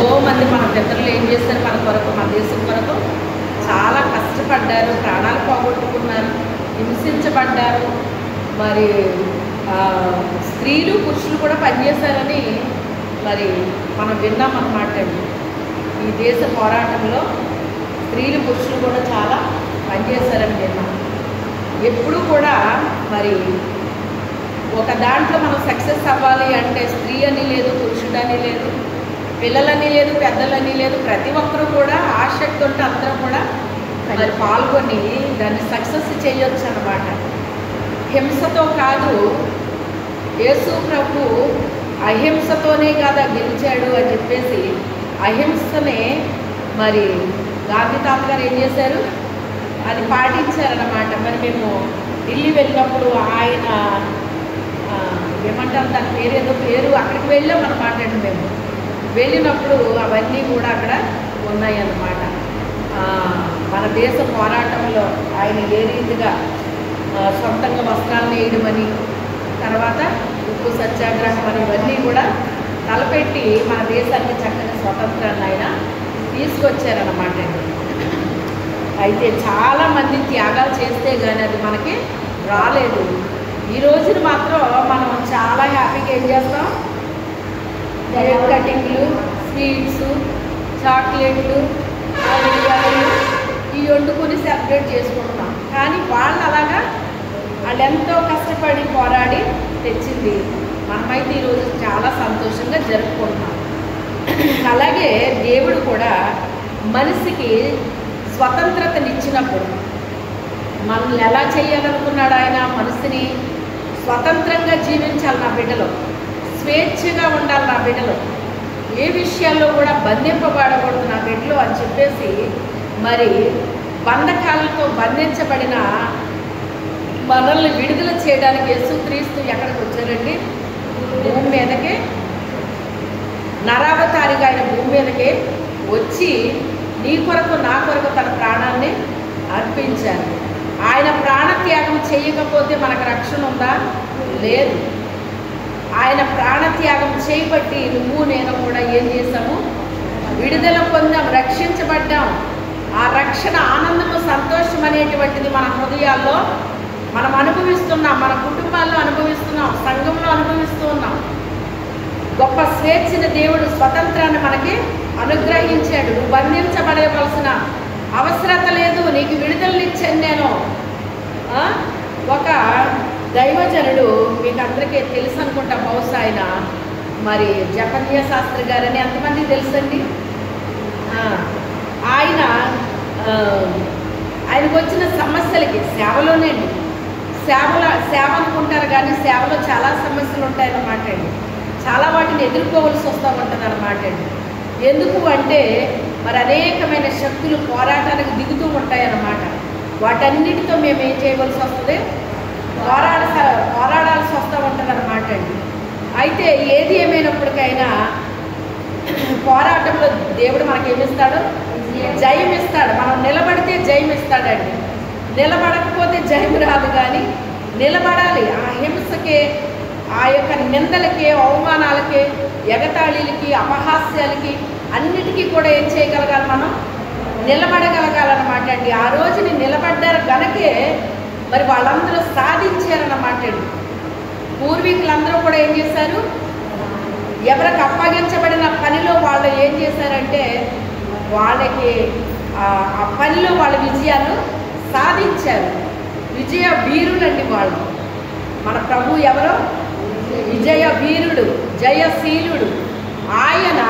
ఎంతోమంది మన పితరులు ఏం చేశారు మన కొరకు, మన దేశం కొరకు చాలా కష్టపడ్డారు, ప్రాణాలు పోగొట్టుకున్నారు, హింసించబడ్డారు. మరి స్త్రీలు పురుషులు కూడా పనిచేశారని మరి మనం విన్నామన్నమాట అండి. ఈ దేశ పోరాటంలో స్త్రీలు పురుషులు కూడా చాలా పనిచేశారని విన్నాం. ఎప్పుడూ కూడా మరి ఒక దాంట్లో మనం సక్సెస్ అవ్వాలి అంటే స్త్రీ అని లేదు, పురుషుడని లేదు, పిల్లలని లేదు, పెద్దలని లేదు, ప్రతి ఒక్కరూ కూడా ఆసక్తి ఉంటే అందరూ కూడా మరి పాల్గొని దాన్ని సక్సెస్ చేయొచ్చు అన్నమాట. హింసతో కాదు, యేసు ప్రభు అహింసతోనే కదా గెలిచాడు అని చెప్పేసి అహింసనే మరి గాంధీ తాత గారు ఏం చేశారు, అది పాటించారన్నమాట. మరి మేము ఢిల్లీ వెళ్ళినప్పుడు ఆయన ఏమంటారు దాని పేరు పేరు అక్కడికి వెళ్ళాం అన్నమాట అండి. మేము వెళ్ళినప్పుడు అవన్నీ కూడా అక్కడ ఉన్నాయన్నమాట. మన దేశ పోరాటంలో ఆయన ఏ రీతిగా సొంతంగా వస్త్రాలు నేయడమని, తర్వాత ఉప్పు సత్యాగ్రహం అని ఇవన్నీ కూడా తలపెట్టి మన దేశానికి చక్కని స్వతంత్రాన్ని ఆయన తీసుకొచ్చారన్నమాట అండి. అయితే చాలామంది త్యాగాలు చేస్తే కానీ అది మనకి రాలేదు. ఈ రోజున మాత్రం మనం చాలా హ్యాపీగా ఏం చేస్తాం, కేక్ కటింగ్లు, స్వీట్స్, చాక్లెట్లు, ఇవి వండుకొని సెలబ్రేట్ చేసుకుంటున్నాం. కానీ వాళ్ళు అలాగా వాళ్ళు ఎంతో కష్టపడి పోరాడి తెచ్చింది మనమైతే ఈరోజు చాలా సంతోషంగా జరుపుకుంటున్నాం. అలాగే దేవుడు కూడా మనిషికి స్వతంత్రతనిచ్చినప్పుడు మనల్ని ఎలా చేయాలనుకున్నాడు ఆయన, మనిషిని స్వతంత్రంగా జీవించాలి నా బిడ్డలో, స్వేచ్ఛగా ఉండాలి నా బిడ్డలో, ఏ విషయాల్లో కూడా బంధింపబడకూడదు నా బిడ్డలో అని చెప్పేసి మరి బంధకాలతో బంధించబడిన మనల్ని విడుదల చేయడానికి యేసుక్రీస్తు ఎక్కడికి వచ్చారండి, భూమి మీదకి నరావతారిగా ఆయన భూమి మీదకి వచ్చి నీ కొరకు నా కొరకు తన ప్రాణాన్ని అర్పించారు. ఆయన ప్రాణత్యాగం చేయకపోతే మనకు రక్షణ ఉందా? లేదు. ఆయన ప్రాణత్యాగం చేయబట్టి నువ్వు నేను కూడా ఏం చేసాము, విడుదల పొందాం, రక్షించబడ్డాం. ఆ రక్షణ ఆనందము, సంతోషం అనేటువంటిది మన హృదయాల్లో మనం అనుభవిస్తున్నాం, మన కుటుంబాల్లో అనుభవిస్తున్నాం, సంఘంలో అనుభవిస్తూ ఉన్నాం. గొప్ప స్వేచ్ఛని దేవుడు, స్వతంత్రాన్ని మనకి అనుగ్రహించాడు. నువ్వు బంధించబడవలసిన అవసరత లేదు, నీకు విడుదలనిచ్చాను నేను. ఒక దైవజనుడు మీకు అందరికీ తెలుసు అనుకుంటా, బహుశా ఆయన మరి జపన్య శాస్త్రి గారని ఎంతమందికి తెలుసండి. ఆయనకు వచ్చిన సమస్యలకి సేవలోనేండి, సేవ అనుకుంటారు కానీ సేవలో చాలా సమస్యలు ఉంటాయన్నమాట అండి. చాలా వాటిని ఎదుర్కోవలసి వస్తూ ఉంటుంది అన్నమాట అండి. ఎందుకు అంటే మరి అనేకమైన శక్తులు పోరాటానికి దిగుతూ ఉంటాయన్నమాట. వాటన్నిటితో మేము ఏం చేయవలసి వస్తుంది, పోరాడాల్సి వస్తూ ఉంటుంది అన్నమాట అండి. అయితే ఏది ఏమైనప్పటికైనా పోరాటంలో దేవుడు మనకేమిస్తాడు, జయం ఇస్తాడు. మనం నిలబడితే జయం ఇస్తాడండి. నిలబడకపోతే జయం రాదు. కానీ నిలబడాలి. ఆ హింసకే, ఆ యొక్క నిందలకి, అవమానాలకి, ఎగతాళిలకి, అపహాస్యాలకి అన్నిటికీ కూడా ఏం చేయగలగాలి, మనం నిలబడగలగాలన్నమాట అండి. ఆ రోజుని నిలబడ్డారు గనకే మరి వాళ్ళందరూ సాధించారన్నమాట అండి. పూర్వీకులందరూ కూడా ఏం చేశారు, ఎవరికి అప్పగించబడిన పనిలో వాళ్ళు ఏం చేశారంటే వాళ్ళకి ఆ పనిలో వాళ్ళ విజయాలు సాధించారు. విజయ వీరులండి వాళ్ళు. మన ప్రభు ఎవరో విజయ వీరుడు, జయశీలుడు. ఆయన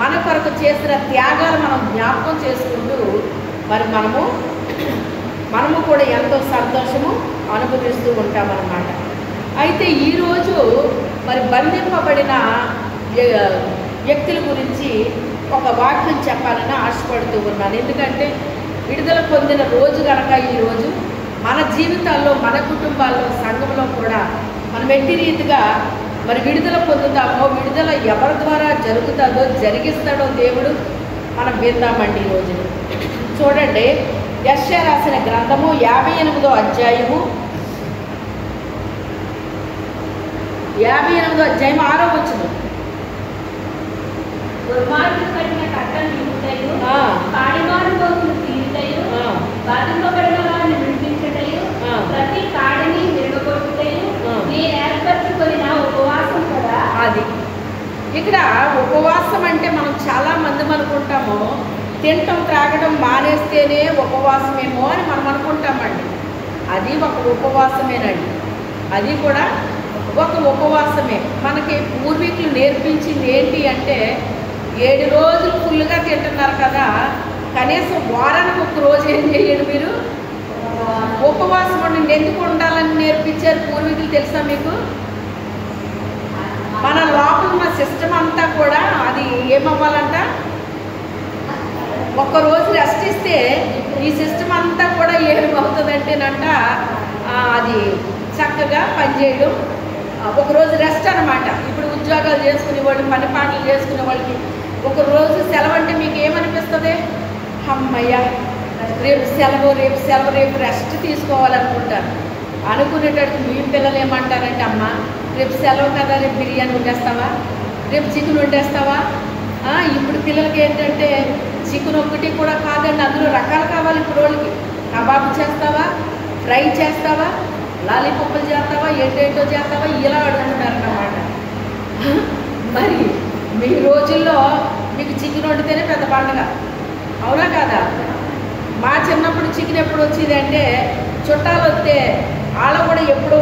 మన కొరకు చేసిన త్యాగాలు మనం జ్ఞాపకం చేసుకుంటూ మరి మనము కూడా ఎంతో సంతోషము అనుభవిస్తూ ఉంటామన్నమాట. అయితే ఈరోజు మరి బంధింపబడిన వ్యక్తుల గురించి ఒక వాక్యం చెప్పాలని ఆశపడుతూ ఉన్నాను. ఎందుకంటే విడుదల పొందిన రోజు కనుక ఈరోజు మన జీవితాల్లో, మన కుటుంబాల్లో, సంఘంలో కూడా మనం ఎట్టి రీతిగా మరి విడుదల పొందుతామో, విడుదల ఎవరి ద్వారా జరుగుతుందో, జరిగిస్తాడో దేవుడు మనం విందామండి ఈరోజు. చూడండి, యెషయా రాసిన గ్రంథము 58వ అధ్యాయము 6వ వచనం. దుర్మార్గులు కట్టిన కట్టలు నిలుపుటయు, ఆ. కాడిమాను గోతులు తీరుటయు, ఆ. బాధింపబడిన వారిని విడిపించుటయు, ఆ. ప్రతి కాడిని విరగొట్టుటయు ఆ. నేను ఏర్పరచుకొని నా ఉపవాసం కదా. అది ఇక్కడ ఉపవాసం అంటే మనం చాలా మంది అనుకుంటాము తినటం త్రాగడం మానేస్తేనే ఉపవాసమేమో అని మనం అనుకుంటామండి. అది ఒక ఉపవాసమేనండి. అది కూడా ఒక ఉపవాసమే. మనకి పూర్వీకులు నేర్పించింది ఏంటి అంటే 7 రోజులు ఫుల్గా తింటున్నారు కదా, కనీసం వారానికి ఒక రోజు ఏం చేయండి మీరు ఉపవాసం ఉండండి. ఎందుకు ఉండాలని నేర్పించారు పూర్వీకులు తెలుసా మీకు? మన లోపల ఉన్న సిస్టమ్ అంతా కూడా అది ఏమవ్వాలంట, ఒక్కరోజు రెస్ట్ ఇస్తే ఈ సిస్టమ్ అంతా కూడా ఏమవుతుందంటేనంట అది చక్కగా పనిచేయడం. ఒకరోజు రెస్ట్ అనమాట. ఇప్పుడు ఉద్యోగాలు చేసుకునే వాళ్ళు, పని పాటలు చేసుకునే వాళ్ళకి ఒకరోజు సెలవు అంటే మీకు ఏమనిపిస్తుంది? అమ్మయ్య రేపు సెలవు, రేపు సెలవు, రేపు రెస్ట్ తీసుకోవాలనుకుంటారు. అనుకునేటట్టు మీ పిల్లలు ఏమంటారంటే, అమ్మ రేపు సెలవు కదా, రేపు బిర్యానీ వండేస్తావా, రేపు చికెన్ వండేస్తావా? ఇప్పుడు పిల్లలకి ఏంటంటే చికెన్ ఒక్కటి కూడా కాదండి, అందులో రకాలు కావాలి. ఇప్పుడు వాళ్ళకి కబాబ్ చేస్తావా, ఫ్రై చేస్తావా, లాలీపప్పులు చేస్తావా, ఏంటేంటో చేస్తావా, ఇలా అడుగుతున్నారు అన్నమాట. మరి మీ రోజుల్లో మీకు చికెన్ వండితేనే పెద్ద పండుగ, అవునా కాదా? మా చిన్నప్పుడు చికెన్ ఎప్పుడు వచ్చేది అంటే చుట్టాలు వస్తే వాళ్ళు కూడా ఎప్పుడో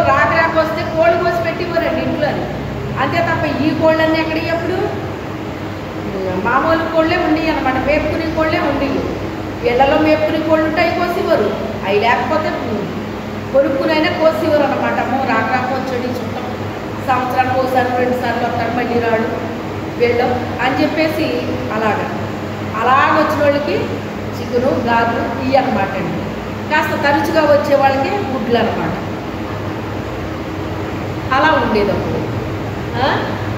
రాక వస్తే కోడి కోసి పెట్టివ్వరండి ఇంట్లో. అంతే తప్ప ఈ కోళ్ళన్నీ ఎక్కడికి ఎప్పుడు మామూలు కోళ్ళే ఉండేవి అనమాట. మేపుకునే కోళ్ళే ఉండేవి. ఇళ్లలో మేపుకునే కోళ్ళు ఉంటాయి, కోసివ్వరు. అవి లేకపోతే కొనుక్కునైనా కోసివ్వరు అనమాట. అమ్మో రాక వచ్చాడు చుట్టం, సంవత్సరానికి ఒకసారి 2 సార్లు వస్తాడు, మళ్ళీ రాడు వీళ్ళు అని చెప్పేసి అలాగ వచ్చిన వాళ్ళకి చికెను, గాజులు ఇవి అనమాట అండి. కాస్త తరచుగా వచ్చే వాళ్ళకి గుడ్లు అనమాట. అలా ఉండేది అప్పుడు.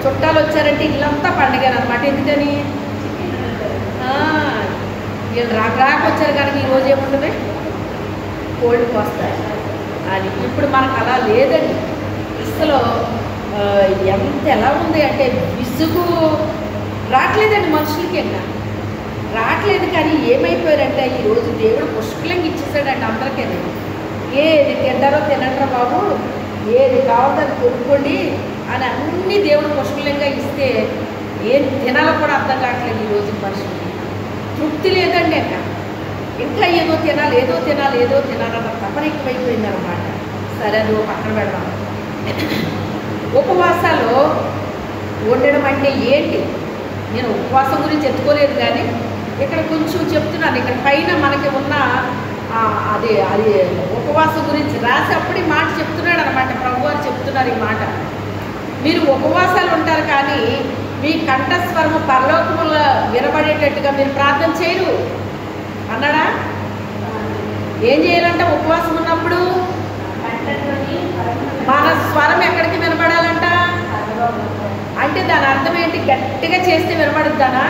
చుట్టాలు వచ్చారంటే ఇల్లంతా పండుగనమాట. ఎందుకని వీళ్ళు రాక వచ్చారు కనుక ఈరోజు ఏముంటుంది, కోళ్ళకి వస్తాయి అని. ఇప్పుడు మనకు అలా లేదండి అసలు. ఎలా ఉంది అంటే విసుగు రావట్లేదండి మనుషులకి. ఇంకా రావట్లేదు. కానీ ఏమైపోయారంటే ఈరోజు దేవుడు పుష్కలంగా ఇచ్చేసాడండి అందరికీ. ఏది తింటారో తినంటారో బాబు, ఏది కావాలో అది కొనుక్కోండి అని అన్నీ దేవుడు పుష్కలంగా ఇస్తే ఏం తినాలో కూడా అర్థం కావట్లేదు ఈరోజు మనుషులకి. తృప్తి లేదండి. ఇంకా ఏదో తినాలి, ఏదో తినాలి, ఏదో తినాలన్న తపన ఎక్కువైపోయింది అనమాట. సరే అది పక్కన పెడదాం. ఉపవాసాలు ఉండడం అంటే ఏంటి? నేను ఉపవాసం గురించి ఎత్తుకోలేదు, కానీ ఇక్కడ కొంచెం చెప్తున్నాను. ఇక్కడ పైన మనకి ఉన్న అది ఉపవాసం గురించి రాసి అప్పుడు ఈ మాట చెప్తున్నాడు అనమాట. ప్రభు వారు చెప్తున్నారు ఈ మాట. మీరు ఉపవాసాలు ఉంటారు కానీ మీ కంఠస్వరము పరలోకములో వినబడేటట్టుగా మీరు ప్రార్థన చేయరు అన్నాడా? ఏం చేయాలంట ఉపవాసం ఉన్నప్పుడు? మన స్వరం ఎక్కడికి వినబడాలంట అంటే దాని అర్థం ఏంటి? గట్టిగా చేస్తే వినబడుద్దానా?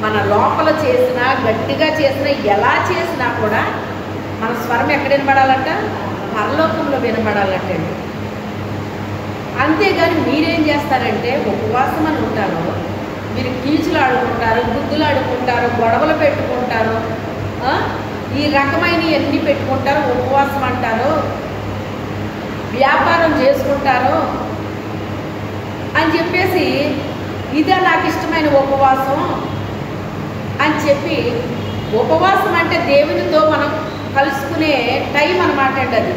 మన లోపల చేసినా, గట్టిగా చేసినా, ఎలా చేసినా కూడా మన స్వరం ఎక్కడ వినబడాలంట? పరలోకంలో వినబడాలంటండి. అంతేగాని మీరేం చేస్తారంటే ఉపవాసం అని ఉంటారు, మీరు కీచులు ఆడుకుంటారు, గుద్దులు ఆడుకుంటారు, గొడవలు పెట్టుకుంటారు, ఈ రకమైన అన్నీ పెట్టుకుంటారు, ఉపవాసం అంటారు, వ్యాపారం చేసుకుంటారు అని చెప్పేసి ఇదే నాకు ఇష్టమైన ఉపవాసం అని చెప్పి. ఉపవాసం అంటే దేవునితో మనం కలుసుకునే టైం అనమాట అండి. అది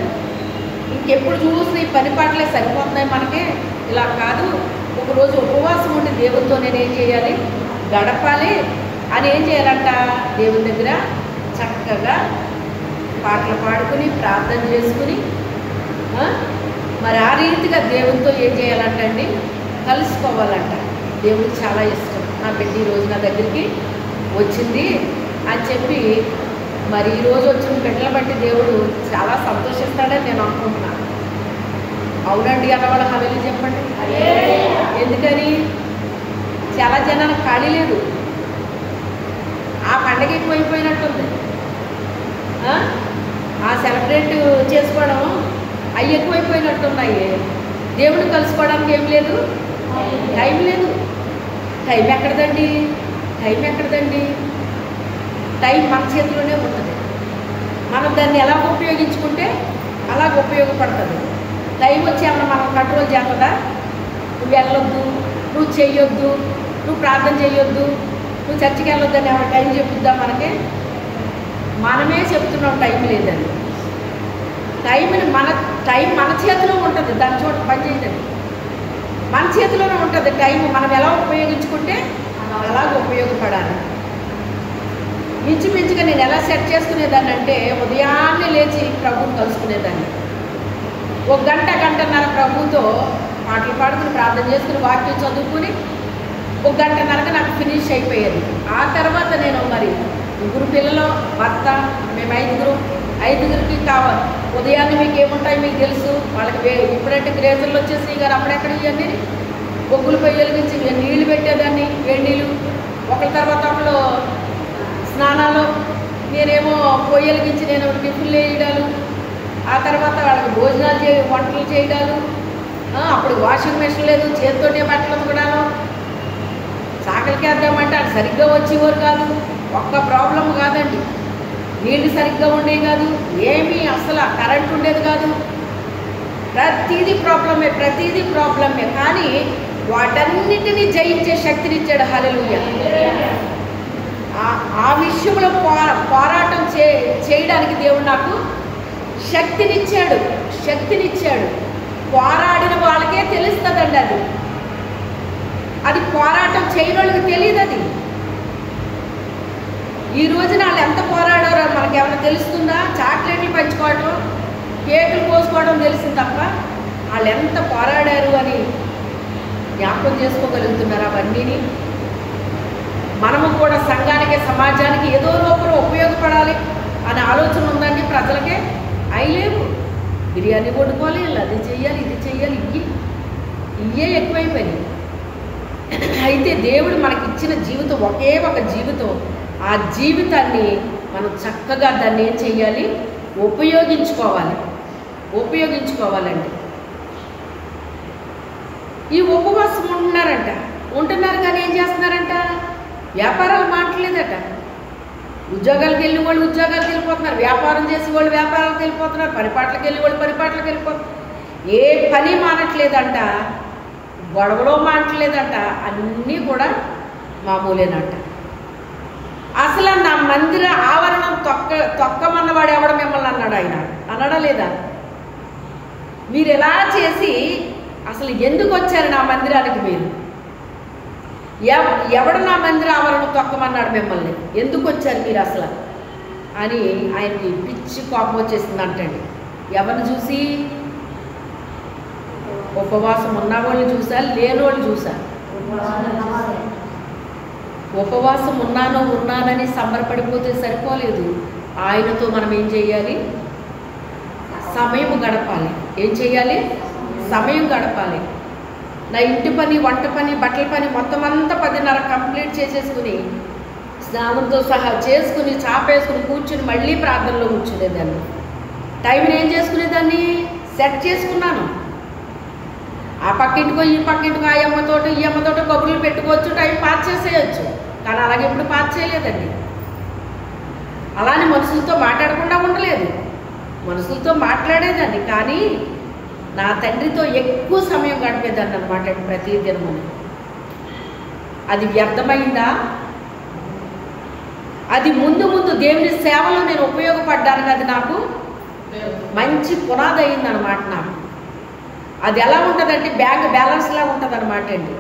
ఇంకెప్పుడు చూసి ఈ పని పాటలే సరిపోతున్నాయి మనకి. ఇలా కాదు, ఒకరోజు ఉపవాసం ఉండి దేవునితో నేనేం చేయాలి, గడపాలి అని ఏం చేయాలంట? దేవుని దగ్గర చక్కగా పాటలు పాడుకుని ప్రార్థన చేసుకుని మరి ఆ రీతిగా దేవునితో ఏం చేయాలంటండి? కలుసుకోవాలంట. దేవుడికి చాలా ఇష్టం. నా బిడ్డ ఈరోజు నా దగ్గరికి వచ్చింది అని చెప్పి మరి ఈరోజు వచ్చిన బిడ్డల బట్టి దేవుడు చాలా సంతోషిస్తాడని నేను అనుకుంటున్నాను. అవునండి అన్నవాళ్ళు హల్లెలూయా చెప్పండి. ఎందుకని? చాలా జనానికి ఖాళీ లేదు. ఆ పండగ ఎక్కువైపోయినట్టుంది. ఆ సెలబ్రేట్ చేసుకోవడం అవి ఎక్కువైపోయినట్టున్నాయి. దేవుడు కలుసుకోవడానికి ఏం లేదు, టైం లేదు. టైం ఎక్కడదండి? టైం ఎక్కడదండి? టైం మన చేతిలోనే ఉంటుంది. మనం దాన్ని ఎలా ఉపయోగించుకుంటే అలాగ ఉపయోగపడుతుంది. టైం వచ్చి ఏమన్నా మనం కంట్రోల్ చేస్తుందా? నువ్వు వెళ్ళొద్దు, నువ్వు చెయ్యొద్దు, నువ్వు ప్రార్థన చేయొద్దు, నువ్వు చర్చికి వెళ్ళొద్దని ఏమైనా టైం చెప్పుద్దా మనకి? మనమే చెప్తున్నాం టైం లేదని. టైం మన చేతిలో ఉంటుంది. దాని చోట పని చేయదండి. మన చేతిలోనే ఉంటుంది టైం. మనం ఎలా ఉపయోగించుకుంటే అలాగ ఉపయోగపడాలి. మించుమించుగా నేను ఎలా సెట్ చేసుకునేదాన్ని అంటే ఉదయాన్నే లేచి ప్రభువుని కలుసుకునేదాన్ని. ఒక గంటన్నర ప్రభువుతో పాటలు పాడుకుని ప్రార్థన చేసుకుని వాక్యం చదువుకుని ఒక గంటన్నరకు నాకు ఫినిష్ అయిపోయేది. ఆ తర్వాత నేను మరి 3 పిల్లలు, భర్త, మేము 5గురికి కావాలి. ఉదయాన్నే మీకు ఏముంటాయి మీకు తెలుసు. వాళ్ళకి ఇప్పుడంటే గ్రేజర్లు వచ్చేసి గారు అప్పుడెక్కడ ఇవన్నీ బొగ్గులు పొయ్యి వెలిగించి నీళ్లు పెట్టేదాన్ని, వేడి నీళ్ళు. ఒకరి తర్వాత ఒకళ్ళు స్నానాలు, నేనేమో పొయ్యి వెలిగించి నేను టిఫిన్లు వేయడాలు, ఆ తర్వాత వాళ్ళకి భోజనాలు వంటలు చేయడాలు. అప్పుడు వాషింగ్ మెషిన్ లేదు, చేతితోనే బట్టలు ఉతకడాలు. చాకలికి వేద్దామంటే అది సరిగ్గా వచ్చేవారు కాదు. ఒక్క ప్రాబ్లం కాదండి, నీళ్ళు సరిగ్గా ఉండేవి కాదు, ఏమీ అసలు కరెంట్ ఉండేది కాదు. ప్రతిదీ ప్రాబ్లమే. కానీ వాటన్నిటినీ జయించే శక్తినిచ్చాడు. హల్లెలూయా. ఆ విషయంలో పోరాటం చేయడానికి దేవుడు నాకు శక్తినిచ్చాడు. పోరాడిన వాళ్ళకే తెలుస్తుందండి. అది పోరాటం చేయని వాళ్ళకి తెలియదు. అది ఈ రోజున వాళ్ళు ఎంత పోరాడారో మనకి ఏమైనా తెలుస్తుందా? చాక్లెట్లు పంచుకోవడం, కేకులు కోసుకోవడం తెలిసింది తప్ప వాళ్ళు ఎంత పోరాడారు అని జ్ఞాపకం చేసుకోగలుగుతున్నారు. అవన్నీని మనము కూడా సంఘానికి, సమాజానికి ఏదో రూపంలో ఉపయోగపడాలి అనే ఆలోచన ఉందండి ప్రజలకే. అయ్యేవు బిర్యానీ వండుకోవాలి, అది చెయ్యాలి, ఇది చెయ్యాలి, ఇవే ఎక్కువైపోయినాయి. అయితే దేవుడు మనకిచ్చిన జీవితం ఒకే ఒక జీవితం. ఆ జీవితాన్ని మనం చక్కగా దాన్ని ఏం చెయ్యాలి? ఉపయోగించుకోవాలండి. ఈ ఉపవాసం ఉంటున్నారు కానీ ఏం చేస్తున్నారంట? వ్యాపారాలు మాట్లేదట. ఉద్యోగాలకు వెళ్ళి వాళ్ళు ఉద్యోగాలకు వెళ్ళిపోతున్నారు, వ్యాపారం చేసి వాళ్ళు వ్యాపారాలకు వెళ్ళిపోతున్నారు, పరిపాట్లకు వెళ్ళి వాళ్ళు పరిపాట్లకు వెళ్ళిపోతున్నారు. ఏ పని మానట్లేదంట, గొడవలో మానట్లేదంట, అన్నీ కూడా మామూలేనంట. అసలు నా మందిర ఆవరణం తొక్కమన్నవాడు ఎవడ మిమ్మల్ని అన్నాడు? ఆయన అన్నాడా లేదా? మీరు ఎలా చేసి అసలు ఎందుకు వచ్చారు నా మందిరానికి? మీరు ఎవడు నా మందిర ఆవరణం తొక్కమన్నాడు మిమ్మల్ని? ఎందుకు వచ్చారు మీరు అసలు అని ఆయనకి పిచ్చి కోపం వచ్చేసింది అంటండి. ఎవరిని చూసి? ఉపవాసం ఉన్న వాళ్ళని చూసా, లేని వాళ్ళు చూసా? ఉపవాసం ఉన్నానని సంబరపడిపోతే సరిపోలేదు. ఆయనతో మనం ఏం చేయాలి? సమయం గడపాలి. ఏం చేయాలి? సమయం గడపాలి. నా ఇంటి పని, వంట పని, బట్టల పని మొత్తం అంతా 10:30 కంప్లీట్ చేసేసుకుని స్నానంతో సహా చేసుకుని చాపేసుకుని కూర్చుని మళ్ళీ ప్రార్థనలో కూర్చునేదాన్ని. టైంని ఏం చేసుకునేదాన్ని? సెట్ చేసుకున్నాను. ఆ పక్కింటికో ఈ పక్కింటికో ఆ అమ్మతోటో ఈ అమ్మతోటో కబుర్లు పెట్టుకోవచ్చు, టైం పాస్ చేసేయచ్చు. కానీ అలాగే ఎప్పుడు పాస్ చేయలేదండి. అలానే మనుషులతో మాట్లాడకుండా ఉండలేదు, మనుషులతో మాట్లాడేదాన్ని. కానీ నా తండ్రితో ఎక్కువ సమయం గడిపేదాన్ని అనమాట ప్రతి దినము. అది వ్యర్థమైందా? అది ముందు దేవుని సేవలో నేను ఉపయోగపడ్డానికి అది నాకు మంచి పునాది అయిందనమాట. నాకు అది ఎలా ఉంటుందంటే బ్యాంక్ బ్యాలెన్స్ లాగా ఉంటుంది అనమాట అండి.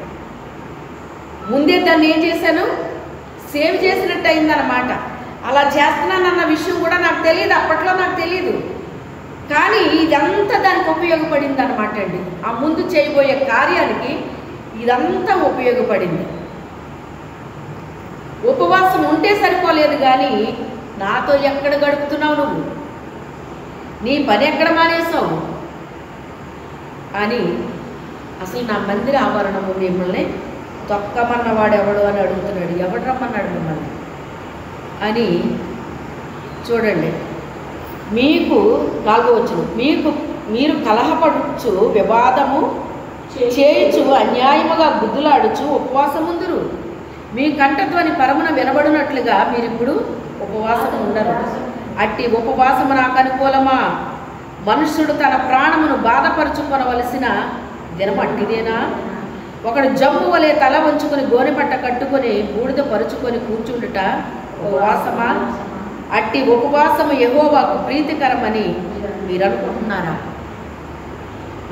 ముందే దాన్ని ఏం చేశాను? సేవ్ చేసినట్టు అయిందనమాట. అలా చేస్తున్నానన్న విషయం కూడా నాకు తెలియదు, అప్పట్లో నాకు తెలియదు. కానీ ఇదంతా దానికి ఉపయోగపడింది అనమాట అండి. ఆ ముందు చేయబోయే కార్యానికి ఇదంతా ఉపయోగపడింది. ఉపవాసం ఉంటే సరిపోలేదు, కానీ నాతో ఎక్కడ గడుపుతున్నావు నువ్వు? నీ పని ఎక్కడ మానేసావు అని అసలు నా మందిర ఆవరణము మిమ్మల్ని తొక్కమన్నవాడు ఎవడు అని అడుగుతున్నాడు. ఎవడు రమ్మన్నాడు మిమ్మల్ని అని చూడండి. మీకు 4వ వచనం, మీరు కలహపడుచు వివాదము చేయుచు అన్యాయముగా గుద్దులాడుచు ఉపవాసముందురు. మీ కంఠధ్వని పరమున వినబడినట్లుగా మీరిప్పుడు ఉపవాసం ఉండరు. అట్టి ఉపవాసము నాకు అనుకూలమా? మనుష్యుడు తన ప్రాణమును బాధపరుచుకొనవలసిన దినం అట్టిదేనా? ఒకడు జమ్ము వలె తల వంచుకొని గోనెపట్ట కట్టుకొని బూడిద పరుచుకొని కూర్చుండుట ఉపవాసమా? అట్టి ఉపవాసము యెహోవాకు ప్రీతికరమని మీరు అనుకుంటున్నారా?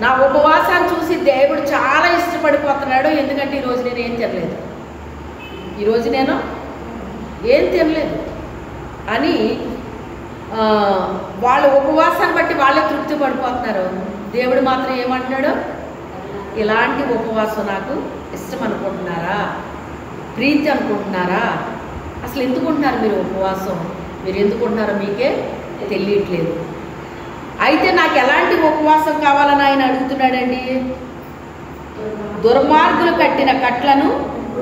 నా ఉపవాసాన్ని చూసి దేవుడు చాలా ఇష్టపడిపోతున్నాడు. ఎందుకంటే ఈరోజు నేను ఏం తినలేదు, ఈరోజు నేను ఏం తినలేదు అని వాళ్ళ ఉపవాసాన్ని బట్టి వాళ్ళే తృప్తి పడిపోతున్నారు. దేవుడు మాత్రం ఏమంటున్నాడు? ఇలాంటి ఉపవాసం నాకు ఇష్టం అనుకుంటున్నారా? ప్రీతి అనుకుంటున్నారా? అసలు ఎందుకుంటున్నారు మీరు ఉపవాసం? మీరు ఎందుకుంటున్నారో మీకే తెలియట్లేదు. అయితే నాకు ఎలాంటి ఉపవాసం కావాలని ఆయన అడుగుతున్నాడండి. దుర్మార్గులు కట్టిన కట్లను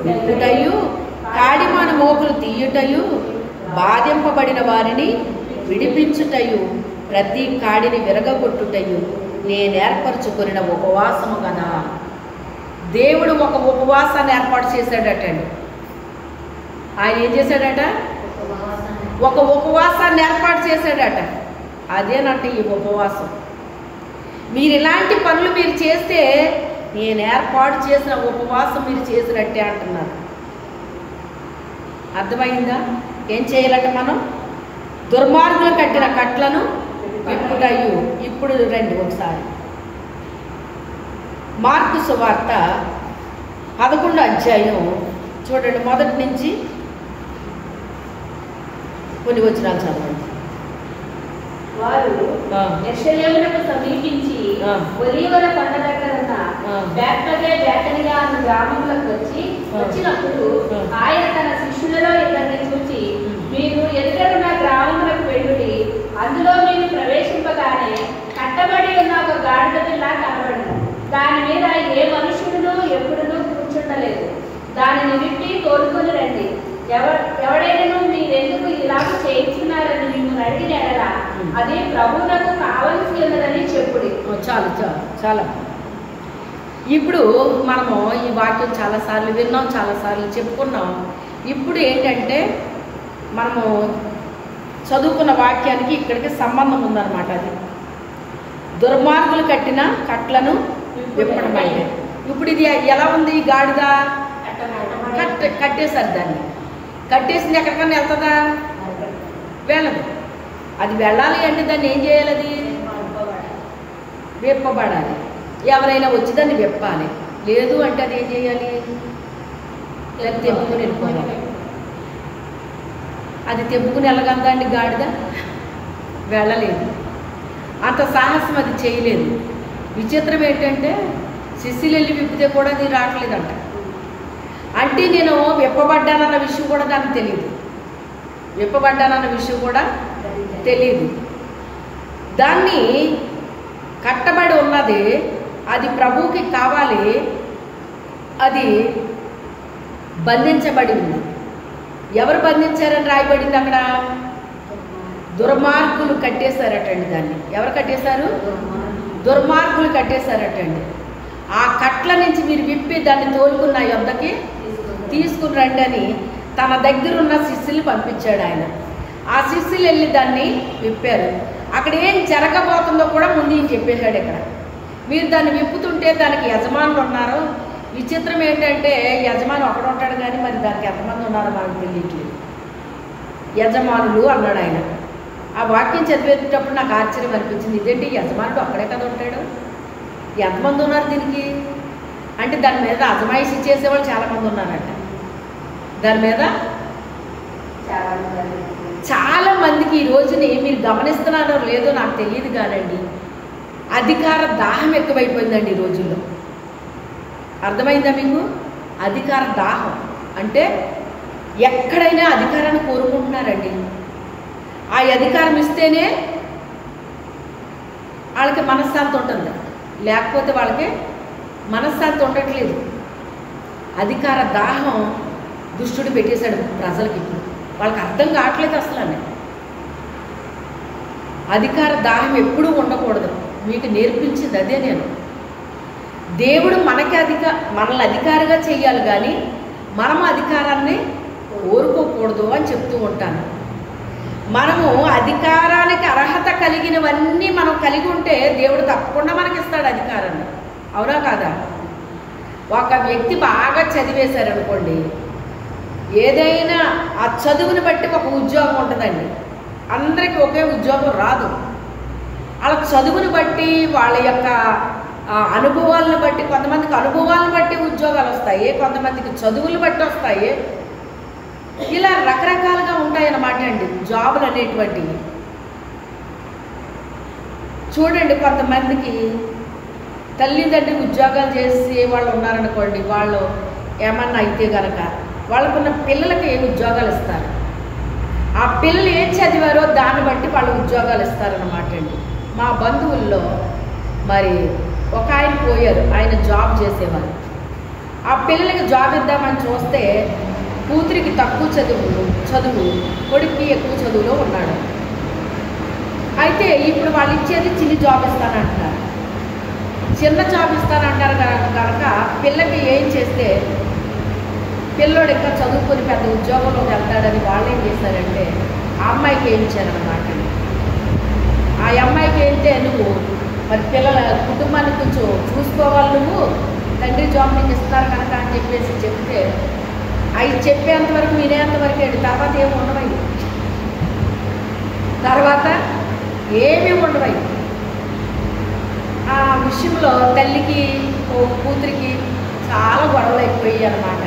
విప్పుటయు, కాడిమాన మోపులు తీయుటయు, బాధింపబడిన వారిని విడిపించుటయు, ప్రతి కాడిని విరగగొట్టుటయు నేను ఏర్పరచుకొనిన ఉపవాసము కదా. దేవుడు ఒక ఉపవాసాన్ని ఏర్పాటు చేశాడటండి. ఆయన ఏం చేశాడట? ఒక ఉపవాసాన్ని ఏర్పాటు చేశాడట. అదేనంట ఈ ఉపవాసం. మీరు ఇలాంటి పనులు మీరు చేస్తే నేను ఏర్పాటు చేసిన ఉపవాసం మీరు చేసినట్టే అంటున్నారు. అర్థమైందా? ఏం చేయాలంటే మనం దుర్మార్గులు కట్టిన కట్లను విప్పుటయు. ఇప్పుడు రండి ఒకసారి మార్కు సువార్త 11వ అధ్యాయం చూడండి, మొదటి నుంచి కొన్ని వచనాలు చదవండి. వారు యెరూషలేమునకు సమీపించి ఒలీవల కొండ దగ్గర ఉన్న బేత్ఫగే బేతనియా అన్న గ్రామములకు వచ్చినప్పుడు ఆయన తన శిష్యులలో ఇద్దరిని చూచి, మీరు ఎదురున్న గ్రామములకు వెళ్ళుడి, అందులో మీరు ప్రవేశింపగానే కట్టబడి ఉన్న ఒక గాడిద పిల్ల కనబడింది. దాని మీద ఏ మనుషుడును ఎప్పుడునూ కూర్చుండలేదు. దానిని విప్పి తోలుకొని రండి. ఎవడైనా మీరెందుకు ఇలాగ చేయించున్నారని మిమ్మల్ని అడిగిన ఎడలా అది ప్రభువులకు కావలసి ఉన్నదని చెప్పుడి. చాలు చాలు చాలా. ఇప్పుడు మనము ఈ వాక్యం చాలాసార్లు విన్నాం, చాలాసార్లు చెప్పుకున్నాం. ఇప్పుడు ఏంటంటే మనము చదువుకున్న వాక్యానికి ఇక్కడికి సంబంధం ఉందన్నమాట. అది దుర్మార్గులు కట్టిన కట్లను విప్పడం అంటే. ఇప్పుడు ఇది ఎలా ఉంది? ఈ గాడిద కట్టేశారు. దాన్ని కట్టేసింది ఎక్కడికన్నా వెళ్తుందా? వెళ్ళదు. అది వెళ్ళాలి అంటే దాన్ని ఏం చేయాలి? అది విప్పబడాలి. ఎవరైనా వచ్చి దాన్ని విప్పాలి. లేదు అంటే అది ఏం చేయాలి? తెంపుకుని వెళ్ళిపోవాలి. అది తెంపుకుని వెళ్ళగలదండి గాడిద? వెళ్ళలేదు. అంత సాహసం అది చేయలేదు. విచిత్రం ఏంటంటే శిష్యులు వెళ్ళి విప్పితే కూడా అది రావట్లేదంట. అంటే నేను విప్పబడ్డానన్న విషయం కూడా దానికి తెలియదు. విప్పబడ్డానన్న విషయం కూడా తెలియదు. దాన్ని కట్టబడి ఉన్నది, అది ప్రభువుకి కావాలి, అది బంధించబడి ఉంది. ఎవరు బంధించారని రాయబడింది అక్కడ? దుర్మార్గులు కట్టేశారటండి దాన్ని. ఎవరు కట్టేశారు? దుర్మార్గులు కట్టేశారటండి. ఆ కట్ల నుంచి మీరు విప్పి దాన్ని తోలుకున్న యొద్దకి తీసుకుని రండి అని తన దగ్గరున్న శిష్యులు పంపించాడు ఆయన. ఆ శిష్యులు వెళ్ళి దాన్ని విప్పారు. అక్కడ ఏం జరగబోతుందో కూడా ముందు ఈయన చెప్పేశాడు. ఇక్కడ మీరు దాన్ని విప్పుతుంటే దానికి యజమానులు ఉన్నారు. విచిత్రం ఏంటంటే యజమాని ఒకడు ఉంటాడు కానీ మరి దానికి ఎంతమంది ఉన్నారో మనకు తెలియట్లేదు. యజమానులు అన్నాడు ఆయన. ఆ వాక్యం చదివేటప్పుడు నాకు ఆశ్చర్యం అనిపించింది. ఇదేంటి యజమానుడు అక్కడే కదా ఉంటాడు, ఎంతమంది ఉన్నారు దీనికి అంటే? దాని మీద అజమాయిషి చేసేవాళ్ళు చాలామంది ఉన్నారంట. దాని మీద చాలా మందికి ఈ రోజుని మీరు గమనిస్తున్నారో లేదో నాకు తెలియదు కానండి, అధికార దాహం ఎక్కువైపోయిందండి ఈ రోజుల్లో. అర్థమైందా మీకు? అధికార దాహం అంటే ఎక్కడైనా అధికారాన్ని కోరుకుంటున్నారండి. ఆ అధికారం ఇస్తేనే వాళ్ళకి మనశ్శాంతి ఉంటుంది, లేకపోతే వాళ్ళకి మనశ్శాంతి ఉండట్లేదు. అధికార దాహం దుష్టుడు పెట్టేశాడు ప్రజలకి. ఇప్పుడు వాళ్ళకి అర్థం కావట్లేదు అసలు అని. అధికార దాహం ఎప్పుడూ ఉండకూడదు. మీకు నేర్పించింది అదే నేను. దేవుడు మనల్ని అధికారిగా చేయాలి, కానీ మనము అధికారాన్ని కోరుకోకూడదు అని చెప్తూ ఉంటాను. మనము అధికారానికి అర్హత కలిగినవన్నీ మనం కలిగి ఉంటే దేవుడు తప్పకుండా మనకి ఇస్తాడు అధికారాన్ని. అవునా కాదా? ఒక వ్యక్తి బాగా చదివేశారనుకోండి, ఏదైనా ఆ చదువుని బట్టి ఒక ఉద్యోగం ఉంటుందండి. అందరికీ ఒకే ఉద్యోగం రాదు. వాళ్ళ చదువుని బట్టి, వాళ్ళ యొక్క అనుభవాలను బట్టి, కొంతమందికి అనుభవాలను బట్టి ఉద్యోగాలు వస్తాయి, కొంతమందికి చదువులు బట్టి వస్తాయి. ఇలా రకరకాలుగా ఉంటాయన్నమాట అండి జాబులు అనేటువంటివి. చూడండి, కొంతమందికి తల్లిదండ్రి ఉద్యోగాలు చేసే వాళ్ళు ఉన్నారనుకోండి, వాళ్ళు ఏమన్నా అయితే కనుక వాళ్ళకున్న పిల్లలకి ఉద్యోగాలు ఇస్తారు. ఆ పిల్లలు ఏం చదివారో దాన్ని బట్టి వాళ్ళు ఉద్యోగాలు ఇస్తారన్నమాట అండి. మా బంధువుల్లో మరి ఒక ఆయన పోయారు, ఆయన జాబ్ చేసేవారు. ఆ పిల్లలకి జాబ్ ఇద్దామని చూస్తే కూతురికి తక్కువ చదువు, కొడుక్కి ఎక్కువ చదువులో ఉన్నాడు. అయితే ఇప్పుడు వాళ్ళు ఇచ్చేది చిన్న జాబ్ ఇస్తానంటున్నారు. చిన్న జాబ్ ఇస్తానంటారు కనుక పిల్లకి ఏం చేస్తే పిల్లోడు ఇంకా చదువుకొని పెద్ద ఉద్యోగంలోకి వెళ్తాడని వాళ్ళు ఏం చేశారంటే ఆ అమ్మాయికి వేయించారన్నమాట. ఆ అమ్మాయికి ఏంటే నువ్వు మరి పిల్లల కుటుంబాన్ని కొంచెం చూసుకోవాలి, నువ్వు తండ్రి జాబ్ నీకు ఇస్తారు కనుక అని చెప్పేసి చెప్తే అవి చెప్పేంతవరకు వినేంతవరకు ఏంటి, తర్వాత ఏమి ఉండవై, తర్వాత ఏమీ ఉండవై. ఆ విషయంలో తల్లికి కూతురికి చాలా గొడవలు అయిపోయాయి అన్నమాట.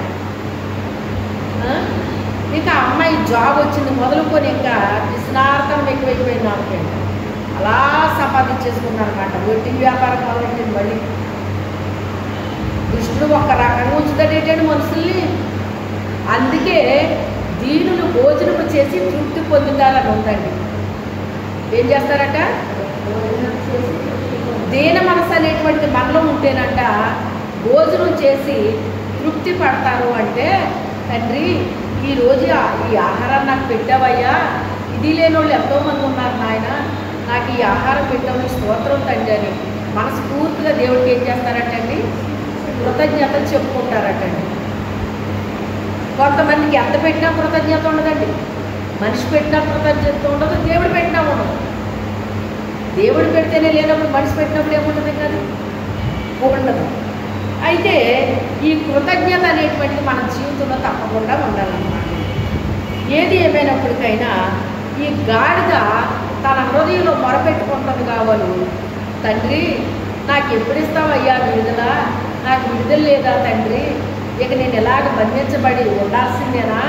ఇంకా అమ్మాయి జాబ్ వచ్చింది మొదలుకొని ఇంకా విస్నార్థం ఎక్కువైపోయింది అనుకోండి. అలా సంపాదించేసుకున్నాను అనమాట. ఒట్టి వ్యాపారం మొదలెట్టింది. మళ్ళీ కృష్ణుడు ఒక రకంగా ఉంచుతాడేటండి మనుషుల్ని. అందుకే దీనులు భోజనము చేసి తృప్తి పొందుతారని ఉందండి. ఏం చేస్తారట? దీన మనసు అనేటువంటి మనలో ఉంటేనంట భోజనం చేసి తృప్తి పడతారు. అంటే తండ్రి ఈరోజు ఈ ఆహారాన్ని నాకు పెట్టావయ్యా, ఇది లేని వాళ్ళు ఎంతోమంది ఉన్నారు నాయన, నాకు ఈ ఆహారం పెట్టామని స్తోత్రం తండ్రి అని మనస్ఫూర్తిగా దేవుడికి ఏం చేస్తారటండి? కృతజ్ఞత చెప్పుకుంటారటండి. కొంతమందికి ఎంత పెట్టినా కృతజ్ఞత ఉండదండి. మనిషి పెట్టినా కృతజ్ఞత ఉండదు, దేవుడు పెట్టినా ఉండదు. దేవుడు పెడితేనే లేనప్పుడు మనిషి పెట్టినప్పుడు ఏముంటుంది కదా, ఉండదు. అయితే ఈ కృతజ్ఞత అనేటువంటిది మన జీవితంలో తప్పకుండా ఉండాలన్నమాట. ఏది ఏమైనప్పటికైనా ఈ గాడిద తన హృదయంలో మొరపెట్టుకుంటుంది కావాలి, తండ్రి నాకు ఎప్పుడు ఇస్తావయ్యా విడుదల, నాకు విడుదల లేదా తండ్రి, ఇక నేను ఎలాగ బంధించబడి ఉండాల్సిందేనా,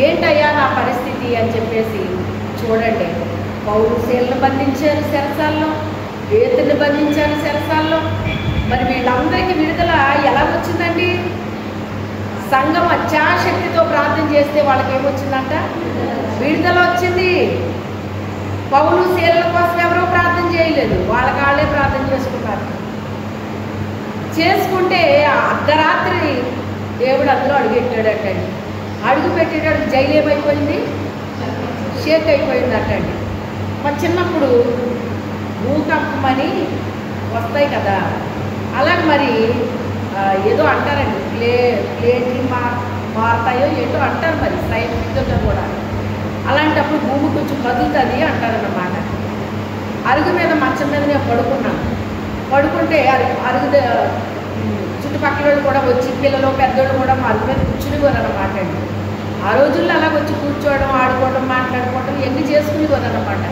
ఏంటయ్యా నా పరిస్థితి అని చెప్పేసి. చూడండి, పౌలు శీలను బంధించారు చెరసాల్లో, పేతురుని బంధించారు చెరసాల్లో. మరి వీళ్ళందరికీ విడుదల ఎలాగొచ్చిందండి? సంఘం అత్యాశక్తితో ప్రార్థన చేస్తే వాళ్ళకి ఏమొచ్చిందంట? విడుదల వచ్చింది. పౌలు శీలల కోసం ఎవరో ప్రార్థన చేయలేదు, వాళ్ళకి వాళ్ళే ప్రార్థన చేసుకున్నారు. చేసుకుంటే అర్ధరాత్రి దేవుడు అందులో అడుగెట్టాడటండి. అడుగు పెట్టేటప్పుడు జైలు ఏమైపోయింది? షేక్ అయిపోయింది అటండి. మరి చిన్నప్పుడు భూకంపమని వస్తాయి కదా, అలాగే మరి ఏదో అంటారండి, ప్లేట్లు మారుతాయో ఏదో అంటారు మరి సైంటిఫిక్గా కూడా. అలాంటప్పుడు భూమి కొంచెం కదులుతుంది అంటారన్నమాట. అరుగు మీద మంచం మీద నేను పడుకున్నాను. పడుకుంటే అరుగు చుట్టుపక్కల వాళ్ళు కూడా వచ్చి, పిల్లలు పెద్దోళ్ళు కూడా మా అరుగు మీద కూర్చునేవారు అనమాట అండి. ఆ రోజుల్లో అలాగ వచ్చి కూర్చోవడం, ఆడుకోవడం, మాట్లాడుకోవడం ఇవన్నీ చేసుకునేవారు అనమాట.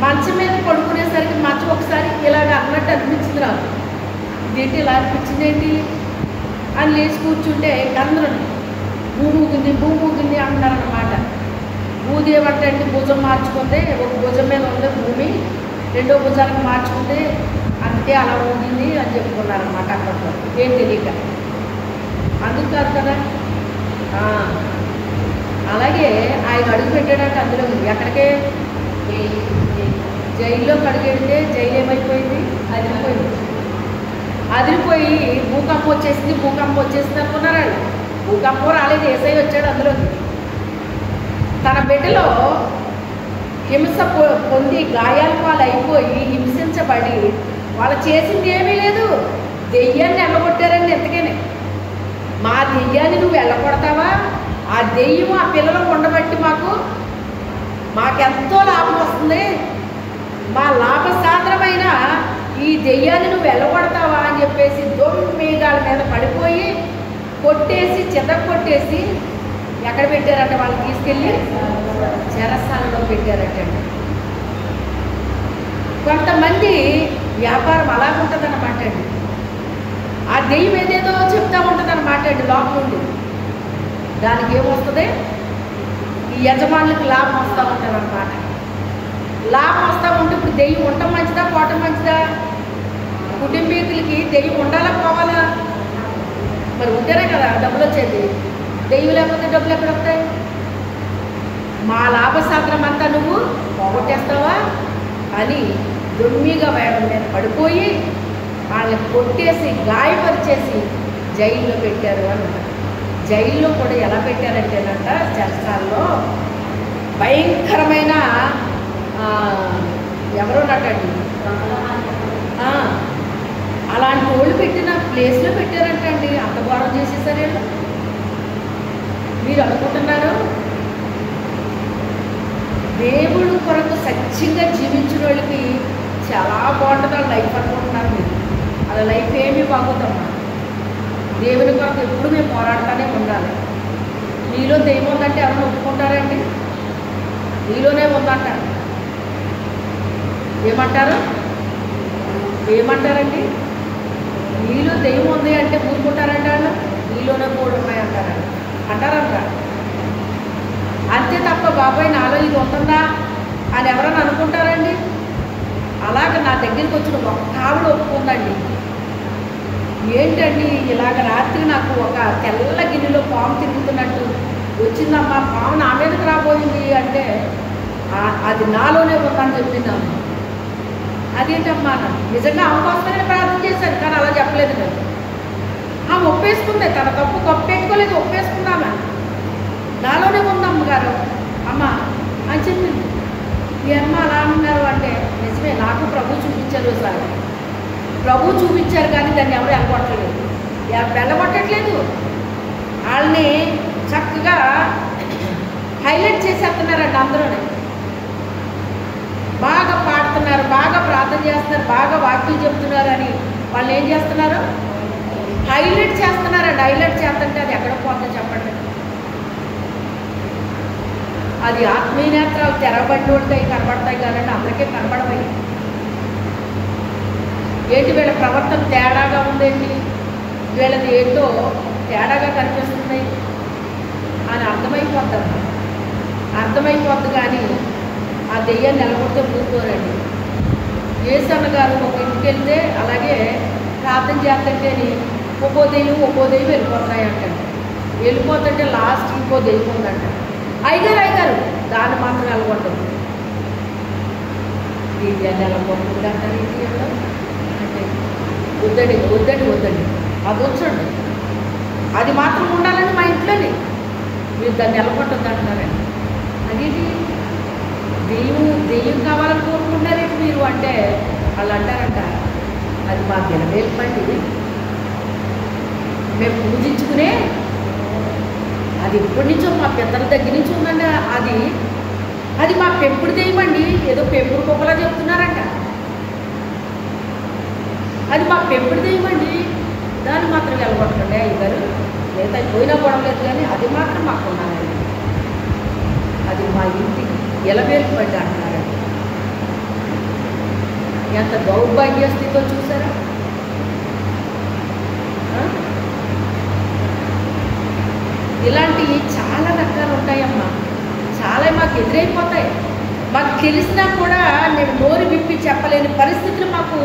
మంచం మీద పడుకునేసరికి మంచం ఒకసారి ఇలాగ అన్నట్టు అనిపించింది నాకు. ఇదేంటి ఇలా అనిపించింది ఏంటి అని లేచి కూర్చుంటే అందరూ భూమి ఊగింది అంటున్నారన్నమాట. భూది ఏమంటే భుజం మార్చుకుంటే, ఒక భుజం మీద ఉంది భూమి, రెండో భుజానికి మార్చుకుంటే అంతే అలా ఊగింది అని చెప్పుకున్నారన్నమాట. అప్పట్లో ఏం తెలియక, అందుకు కాదు కదా. అలాగే ఆయన అడుగు పెట్టాడంటే అందులో ఎక్కడికే జైల్లో అడుగెడితే జైలు ఏమైపోయింది? అదిరిపోయి భూకంపం వచ్చేసింది అనుకున్నారు. భూకంపం రాలేదు, యేసయ్య వచ్చాడు అందులోకి. తన బిడ్డలో హింస పొంది గాయాల పాలు అయిపోయి హింసించబడి వాళ్ళు చేసింది ఏమీ లేదు, దెయ్యాన్ని వెళ్ళగొట్టారండి ఎంతకనే. మా దెయ్యాన్ని నువ్వు వెళ్ళగొడతావా? ఆ దెయ్యం ఆ పిల్లలు ఉండబట్టి మాకెంతో లాభం వస్తుంది. మా లాభసాంద్రమైన ఈ దెయ్యాన్ని నువ్వు వెళ్ళగొడతావా అని చెప్పేసి దొమ్మేగాల మీద పడిపోయి కొట్టేసి కొట్టేసి ఎక్కడ పెట్టారంట? వాళ్ళు తీసుకెళ్ళి చెరసాలలో పెట్టారటండి. కొంతమంది వ్యాపారం అలాగుంటుంది అన్నమాట అండి. ఆ దెయ్యం ఏదేదో చెప్తా ఉంటుంది అన్నమాట అండి లోపల నుండి. దానికి ఏమొస్తుంది? ఈ యజమానులకు లాభం వస్తూ ఉంటుంది అన్నమాట. లాభం వస్తూ ఉంటే ఇప్పుడు దెయ్యం ఉండటం మంచిదా పోవటం మంచిదా? కుటుంబీకులకి దెయ్యం ఉండాలా పోవాలా? మరి ఉంటేనే కదా డబ్బులు వచ్చేది. దెయ్యం లేకపోతే డబ్బులు ఎక్కడ వస్తాయి? మా లాభశాస్త్రం అంతా నువ్వు పోగొట్టేస్తావా అని దొమ్మిగా వేయడం మీద పడిపోయి వాళ్ళని కొట్టేసి గాయపరిచేసి జైల్లో పెట్టారు అన్నమాట. జైల్లో కూడా ఎలా పెట్టారంటేనంట, చెరసాల్లో భయంకరమైన ఎవరున్నట్టండి అలాంటి వాళ్ళు పెట్టిన ప్లేస్లో పెట్టారంటండి. అంత ఘోరం చేసేసారు. మీరు అనుకుంటున్నారు దేవుడు కొరకు సత్యంగా జీవించిన వాళ్ళకి చాలా బాగుంటుంది లైఫ్ అనుకుంటున్నారు మీరు. అలా లైఫ్ ఏమీ బాగుందమ్మా. దేవుని కొరకు ఎప్పుడు మేము పోరాడుతూనే ఉండాలి. మీలో దెయ్యం ఉందంటే ఎవరైనా ఒప్పుకుంటారండి? మీలోనే ఉందంటారు. ఏమంటారండి? మీలో దెయ్యం ఉంది అంటే ఊరుకుంటారంట వాళ్ళు. మీలోనే కూడా ఉన్నాయి అంటారంట. అంతే తప్ప బాబాయ్ నాలో ఇది ఉంటుందా అని ఎవరైనా అనుకుంటారండి? అలాగ నా దగ్గరికి వచ్చిన ఒక్క ఆవిడ ఒప్పుకుందండి. ఏంటండి ఇలాగ రాత్రి నాకు ఒక తెల్ల గిన్నెలో పాము తిరుగుతున్నట్టు వచ్చిందమ్మా, పాము నా మీదకి రాబోయింది అంటే అది నాలోనే ఉందని చెప్పిందమ్మ. అదేంటమ్మా నిజంగా అవకాశమే ప్రార్థన చేశాను కానీ అలా చెప్పలేదు కదా. ఆమె ఒప్పేసుకుంది, తన తప్పు కప్పెట్టుకోలేదు, ఒప్పేసుకుందామా. నాలోనే ఉందమ్మ గారు అమ్మ అని చెప్పింది. ఈ అమ్మ అలా అన్నారు అంటే నిజమే, నాకు ప్రభు చూపించారు సార్. ప్రభు చూపించారు కానీ దాన్ని ఎవరు వెళ్ళగొట్టలేదు, వెళ్ళగొట్టట్లేదు. వాళ్ళని చక్కగా హైలైట్ చేసేస్తున్నారండి. అందరూనే బాగా పాడుతున్నారు, బాగా ప్రార్థన చేస్తున్నారు, బాగా వాక్యం చెప్తున్నారని వాళ్ళు ఏం చేస్తున్నారు? హైలైట్ చేస్తున్నారండి. హైలైట్ చేస్తుంటే అది ఎక్కడ పోతుందో చెప్పండి. అది ఆత్మీయ నేత్రాలు తెరబడినోడికి కనబడతాయి కానీ అందరికీ కనబడతాయి. ఏంటి వీళ్ళ ప్రవర్తన తేడాగా ఉందేంటి, వీళ్ళది ఏంటో తేడాగా కనిపిస్తుంది అని అర్థమైపోద్ది కానీ ఆ దెయ్యాన్ని నిలబడితే ఊరుకోరండి. యేసన్న గారు ఒక ఇంటికి వెళ్తే అలాగే ప్రార్థన చేస్తుంటేని ఒక్కో దెయ్యం వెళ్ళిపోతాయి అంటండి. వెళ్ళిపోతుంటే లాస్ట్ ఇంకో దెయ్యం ఉందంట. అయ్యగారు దాన్ని మాత్రం వెళ్ళగొట్టదు. దెయ్యాన్ని వెళ్ళగొట్టదు అంటారు. ఏంటి అంటే వద్దండి అది ఉంచండి, అది మాత్రం ఉండాలని మా ఇంట్లోనే, మీరు దాన్ని వెళ్ళగొట్టద్దు అంటున్నారండి. అదేంటి దెయ్యం కావాలని కోరుకుంటారేంటి మీరు అంటే వాళ్ళు అంటారంట, అది మా దినవేల్పండి, మేము పూజించుకునే అది ఎప్పటి నుంచో మా పెద్దల దగ్గర నుంచి ఉందండి. అది మా పెంపుడు దెయ్యమండి. ఏదో పెంపుడు కుక్కలా చెప్తున్నారంట. అది మా పెంపుడు దెయ్యమండి, దాన్ని మాత్రం వెళ్ళగొట్టండి అయ్యగారు. లేదా పోయినా గొడవలేదు కానీ అది మాత్రం మాకు ఉన్నారండి. అది మా ఇంటికి ఎలవేల్పండి అంటున్నారండి. ఎంత దౌర్భాగ్య స్థితితో చూసారా? ఇలాంటివి చాలా రకాలు ఉంటాయమ్మా. చాలా మాకు ఎదురైపోతాయి. మాకు తెలిసినా కూడా నేను నోరు విప్పి చెప్పలేని పరిస్థితులు మాకు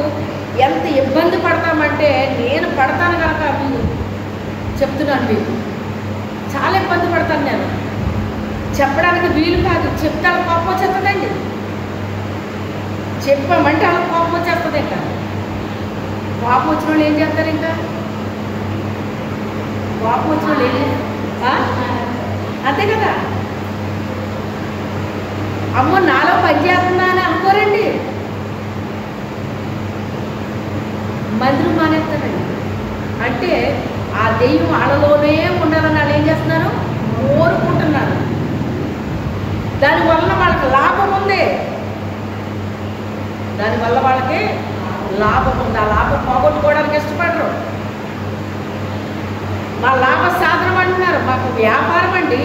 ఎంత ఇబ్బంది పడతామంటే, నేను పడతాను కనుక మీరు చెప్తున్నాను. మీకు చాలా ఇబ్బంది పడతాను. నేను చెప్పడానికి వీలు కాదు. చెప్తే వాళ్ళ కోపం వచ్చేస్తుందండి. చెప్పామంటే వాళ్ళ కోపం వచ్చేస్తుంది. ఇంకా కోపం వచ్చిన వాళ్ళు ఏం చేస్తారు? ఇంకా కోపం వచ్చిన వాళ్ళు ఏం అంతే కదా. అమ్మో నాలో పనిచేస్తుందా అని అనుకోరండి. మందులు మానేస్తారండి. అంటే ఆ దెయ్యం వాళ్ళలోనే ఉండాలని వాళ్ళు ఏం చేస్తున్నారు, కోరుకుంటున్నారు. దానివల్ల వాళ్ళకి లాభం ఉంది, దానివల్ల వాళ్ళకి లాభం ఉంది. ఆ లాభం పోగొట్టుకోవడానికి ఇష్టపడరు. మా లాభ సాధనం అంటున్నారు, మాకు వ్యాపారం అండి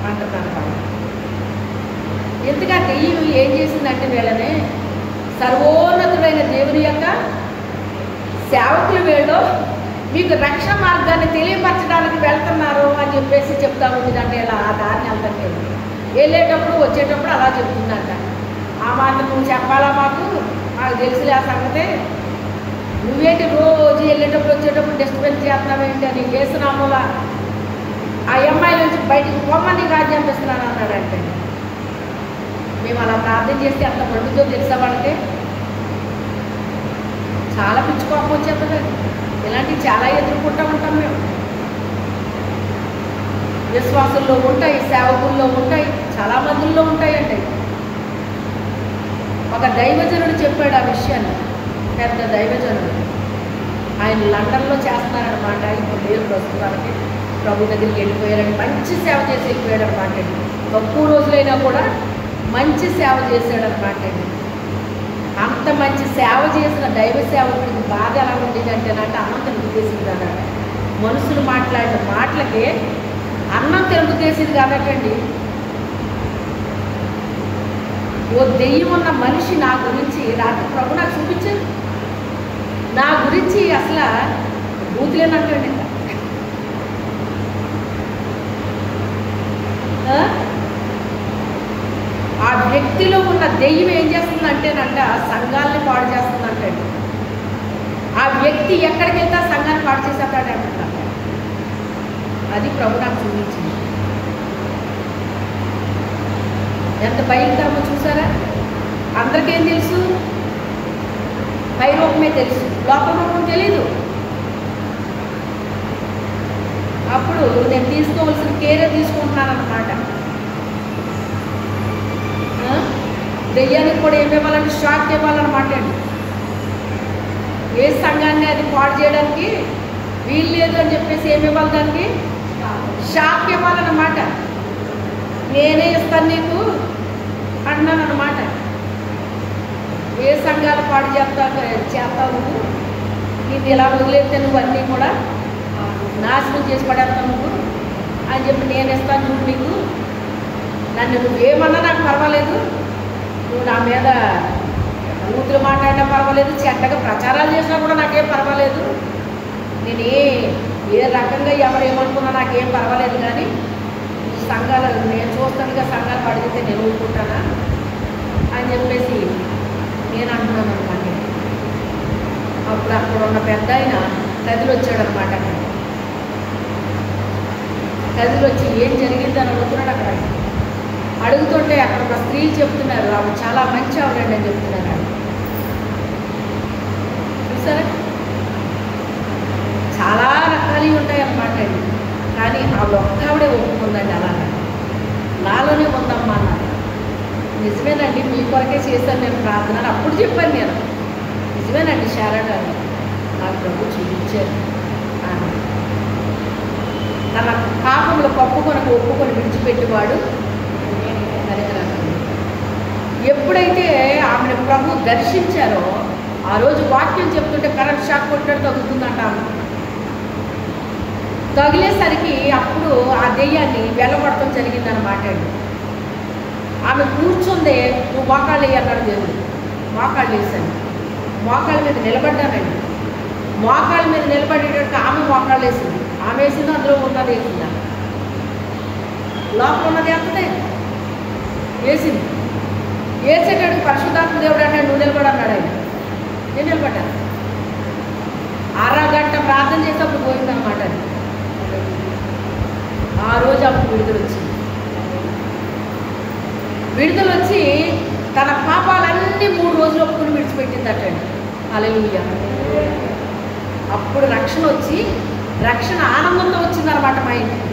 అంటున్నారు వాళ్ళు. ఎందుకంటే దెయ్యం ఏం చేసిందంటే వీళ్ళని సర్వోన్నతుడైన దేవుని యొక్క సేవకులు వీళ్ళు మీకు రక్షణ మార్గాన్ని తెలియపరచడానికి వెళ్తున్నారు అని చెప్పేసి చెప్తా ఉంటుందంటే ఇలా ఆ దారిని వెళ్తాను వెళ్ళేటప్పుడు వచ్చేటప్పుడు అలా చెప్తుందంట. ఆ మాట నువ్వు చెప్పాలా, మాకు తెలుసులే ఆ సంగతే, నువ్వేంటి రోజు వెళ్ళేటప్పుడు వచ్చేటప్పుడు డిస్టర్బెన్స్ చేస్తున్నావేంటి అని వేసినామూల ఆ అమ్మాయి నుంచి బయటికి పొమ్మని రాజ్యం ఇస్తున్నాను అన్నాడంటే. మేము అలా ప్రార్థన చేస్తే అంత మండుతో తెలుసా వాళ్ళకి, చాలా పిచ్చుకోపం వచ్చేస్తుంది. ఇలాంటివి చాలా ఎదుర్కొంటూ ఉంటాం మేము. విశ్వాసుల్లో ఉంటాయి, సేవకుల్లో ఉంటాయి, చాలా మందుల్లో ఉంటాయండి. ఒక దైవజనుడు చెప్పాడు ఆ విషయాన్ని, పెద్ద దైవజనుడు. ఆయన లండన్లో చేస్తున్నారనమాట. ఇప్పుడు లేరు ప్రస్తుతానికి, ప్రభు దగ్గరికి వెళ్ళిపోయారని మంచి సేవ చేసి వెళ్ళిపోయాడు అనమాట. తక్కువ రోజులైనా కూడా మంచి సేవ చేశాడనమాట. అంత మంచి సేవ చేసిన దైవ సేవకుడికి బాధ ఎలా ఉండేది అంటే అన్నం తెలుగుదేసింది అన్నాడు. మనుషులు మాట్లాడిన మాటలకి అన్నం తెలుగుదేసింది కాబట్టండి. ఓ దెయ్యం ఉన్న మనిషి నా గురించి రాత్రి ప్రభు నాకు చూపించారు, నా గురించి అసలు బూతులేనట్టండి. ఆ వ్యక్తిలో ఉన్న దెయ్యం ఏం చేస్తుందంటేనంట సంఘాలని పాడు చేస్తుందంటండి. ఆ వ్యక్తి ఎక్కడికి వెళ్తే సంఘాన్ని పాడు చేసేస్తాడంట. అది ప్రభు నాకు చూపించింది. ఎంత బయలుదేరమో చూసారా. అందరికేం తెలుసు, పై రూపమే తెలుసు, లోపల రూపం తెలీదు. అప్పుడు నేను తీసుకోవాల్సిన కేరే తీసుకుంటున్నాను అన్నమాట. దెయ్యానికి కూడా ఏమి ఇవ్వాలంటే షాక్ ఇవ్వాలన్నమాట అండి. ఏ సంఘాన్ని అది పాడు చేయడానికి వీలు లేదు అని చెప్పేసి ఏమి ఇవ్వాలి, దానికి షాక్ ఇవ్వాలన్నమాట. నేనే ఇస్తాను నీకు అన్నాను అన్నమాట. ఏ సంఘాలు పాడు చేస్తావు నువ్వు, నీకు ఇలా వదిలేస్తే నువ్వు అన్నీ కూడా నాశనం చేసి పడేస్తావు నువ్వు అని చెప్పి నేను ఇస్తాను నువ్వు, నీకు నన్ను నువ్వేమన్నా నాకు పర్వాలేదు, నువ్వు నా మీద బూతులు మాట్లాడినా పర్వాలేదు, చెడ్డగా ప్రచారాలు చేసినా కూడా నాకేం పర్వాలేదు, నేను ఏ రకంగా ఎవరు ఏమనుకున్నా నాకేం పర్వాలేదు, కానీ సంఘాలు నేను చూస్తానుగా సంఘాలు పడితే నేను ఊరుకుంటానా అని చెప్పేసి నేను అంటున్నాను అనమాట. అప్పుడు అక్కడ ఉన్న పెద్ద ఆయన కదిలి వచ్చాడనమాట. కదిలి వచ్చి ఏం జరిగిందని అడుగుతున్నాడు. అక్కడ అడుగుతుంటే అక్కడ ఒక స్త్రీలు చెప్తున్నారు, ఆమె చాలా మంచి ఆవిడండి అని చెప్తున్నారు. చూసారా, చాలా రకాలు ఉంటాయి అన్నమాట అండి. కానీ ఆవిడ ఒక్క ఆవిడే ఒప్పుకుందండి. అలాగా నాలోనే ఉందమ్మా అన్నారు. నిజమేనండి, మీ కొరకే చేశాను నేను ప్రార్థన. అప్పుడు చెప్పాను నేను, నిజమేనండి శారద గారు నాకు ప్రభు చూపించారు. తన పాపంలో కప్పుకొనకు ఒప్పుకొని విడిచిపెట్టేవాడు. ఎప్పుడైతే ఆమెను ప్రభు దర్శించారో ఆ రోజు వాక్యం చెప్తుంటే కరెంట్ షాక్ కొట్టినట్టు తగ్గుతుందంట. ఆమె తగిలేసరికి అప్పుడు ఆ దెయ్యాన్ని వెళ్ళగొట్టడం జరిగిందనమాట అండి. ఆమె కూర్చుందే, నువ్వు మోకాళ్ళు వేయన్నాడు దేవుడు. మోకాళ్ళు వేసాను, మోకాళ్ళ మీద నిలబడ్డానండి. మోకాళ్ళ మీద నిలబడేటట్టు ఆమె మోకాళ్ళు వేసింది. ఆమె వేసింది, అందులో ఉన్నది వేసిందా, లోపల ఉన్నది ఎంతదే వేసింది. వేసేటట్టు పరిశుద్ధాత్మ దేవుడు అన్నాడు, నువ్వు నిలబడన్నాడు. ఆయన నేను నిలబడ్డాను. అరగంట ప్రార్థన చేసేటప్పుడు పోయిందనమాట. ఆ రోజు అప్పుడు విడుదల వచ్చింది. విడుదల వచ్చి తన పాపాలన్నీ 3 రోజులు ఒప్పుకుని విడిచిపెట్టిందటండి. హల్లెలూయా. అప్పుడు రక్షణ వచ్చి, రక్షణ ఆనందంతో వచ్చిందనమాట మా ఇంటికి.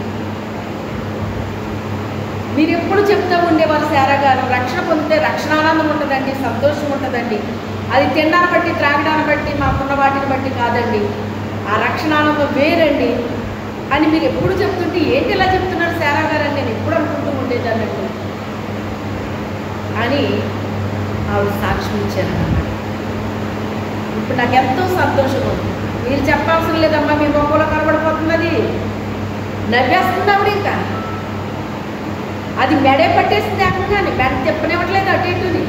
మీరు ఎప్పుడు చెప్తూ ఉండేవారు శారా గారు, రక్షణ పొందితే రక్షణ ఆనందం ఉంటుందండి, సంతోషం ఉంటుందండి. అది తినడాన్ని బట్టి త్రాగడాన్ని బట్టి మాకున్న వాటిని బట్టి కాదండి, ఆ రక్షణ అనుభవం వేరండి అని మీరు ఎప్పుడు చెప్తుంటే ఏంటి ఇలా చెప్తున్నారు శారా గారు అని నేను ఎప్పుడు అనుకుంటూ ఉండేదాన్నట్టు అని ఆవిడ సాక్ష్యం ఇచ్చారన్నమాట. ఇప్పుడు నాకు ఎంతో సంతోషం ఉంది. మీరు చెప్పాల్సిన లేదమ్మా, మీ మొక్కలో కనబడిపోతున్నది. నవ్వేస్తుంది ఆవిడ. ఇంకా అది మెడే పట్టేసింది ఏకంగానే, మెడ తిప్పనివ్వట్లేదు అటు ఇటుని.